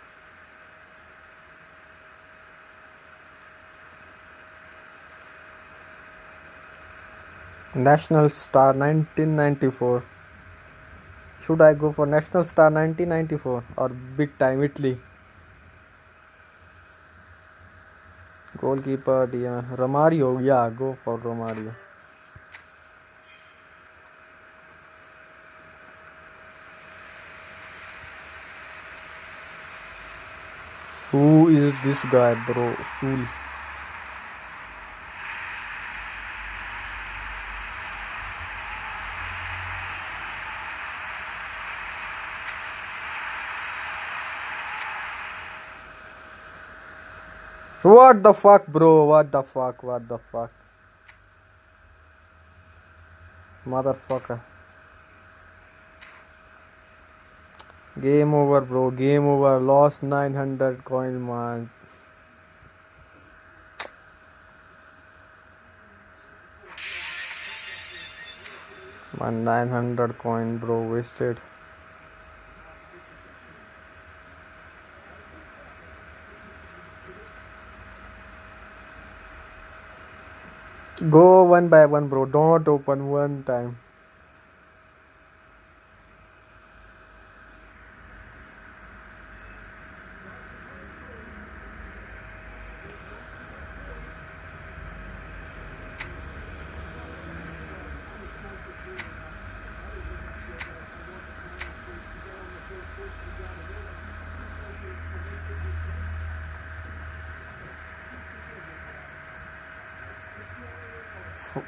National Star 1994. Should I go for National Star 1994 or Big Time Italy? Goalkeeper, yeah. Romario, yeah, go for Romario. Who is this guy, bro? Fool. What the fuck, bro? What the fuck? What the fuck? Motherfucker. Game over, bro. Game over. Lost 900 coin, man. Man, 900 coin, bro. Wasted. Go one by one, bro. Don't open one time.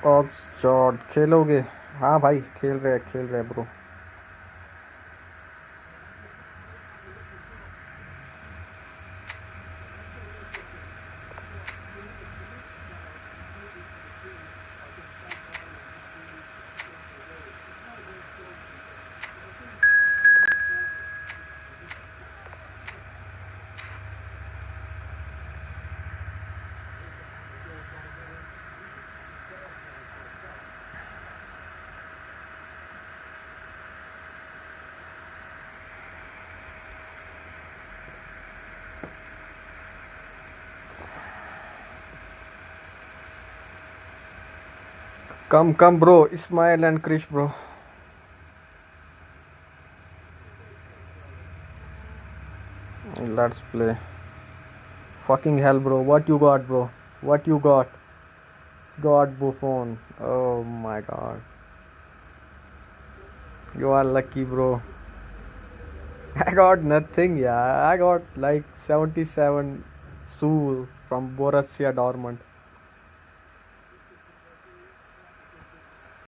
Oxford खेलोगे? हाँ भाई, खेल रहे bro. Come, bro. Ismail and Krish, bro. Let's play. Fucking hell, bro. What you got, bro? What you got? God, Buffon. Oh my god. You are lucky, bro. I got nothing, yeah. I got like 77 Soul from Borussia Dortmund.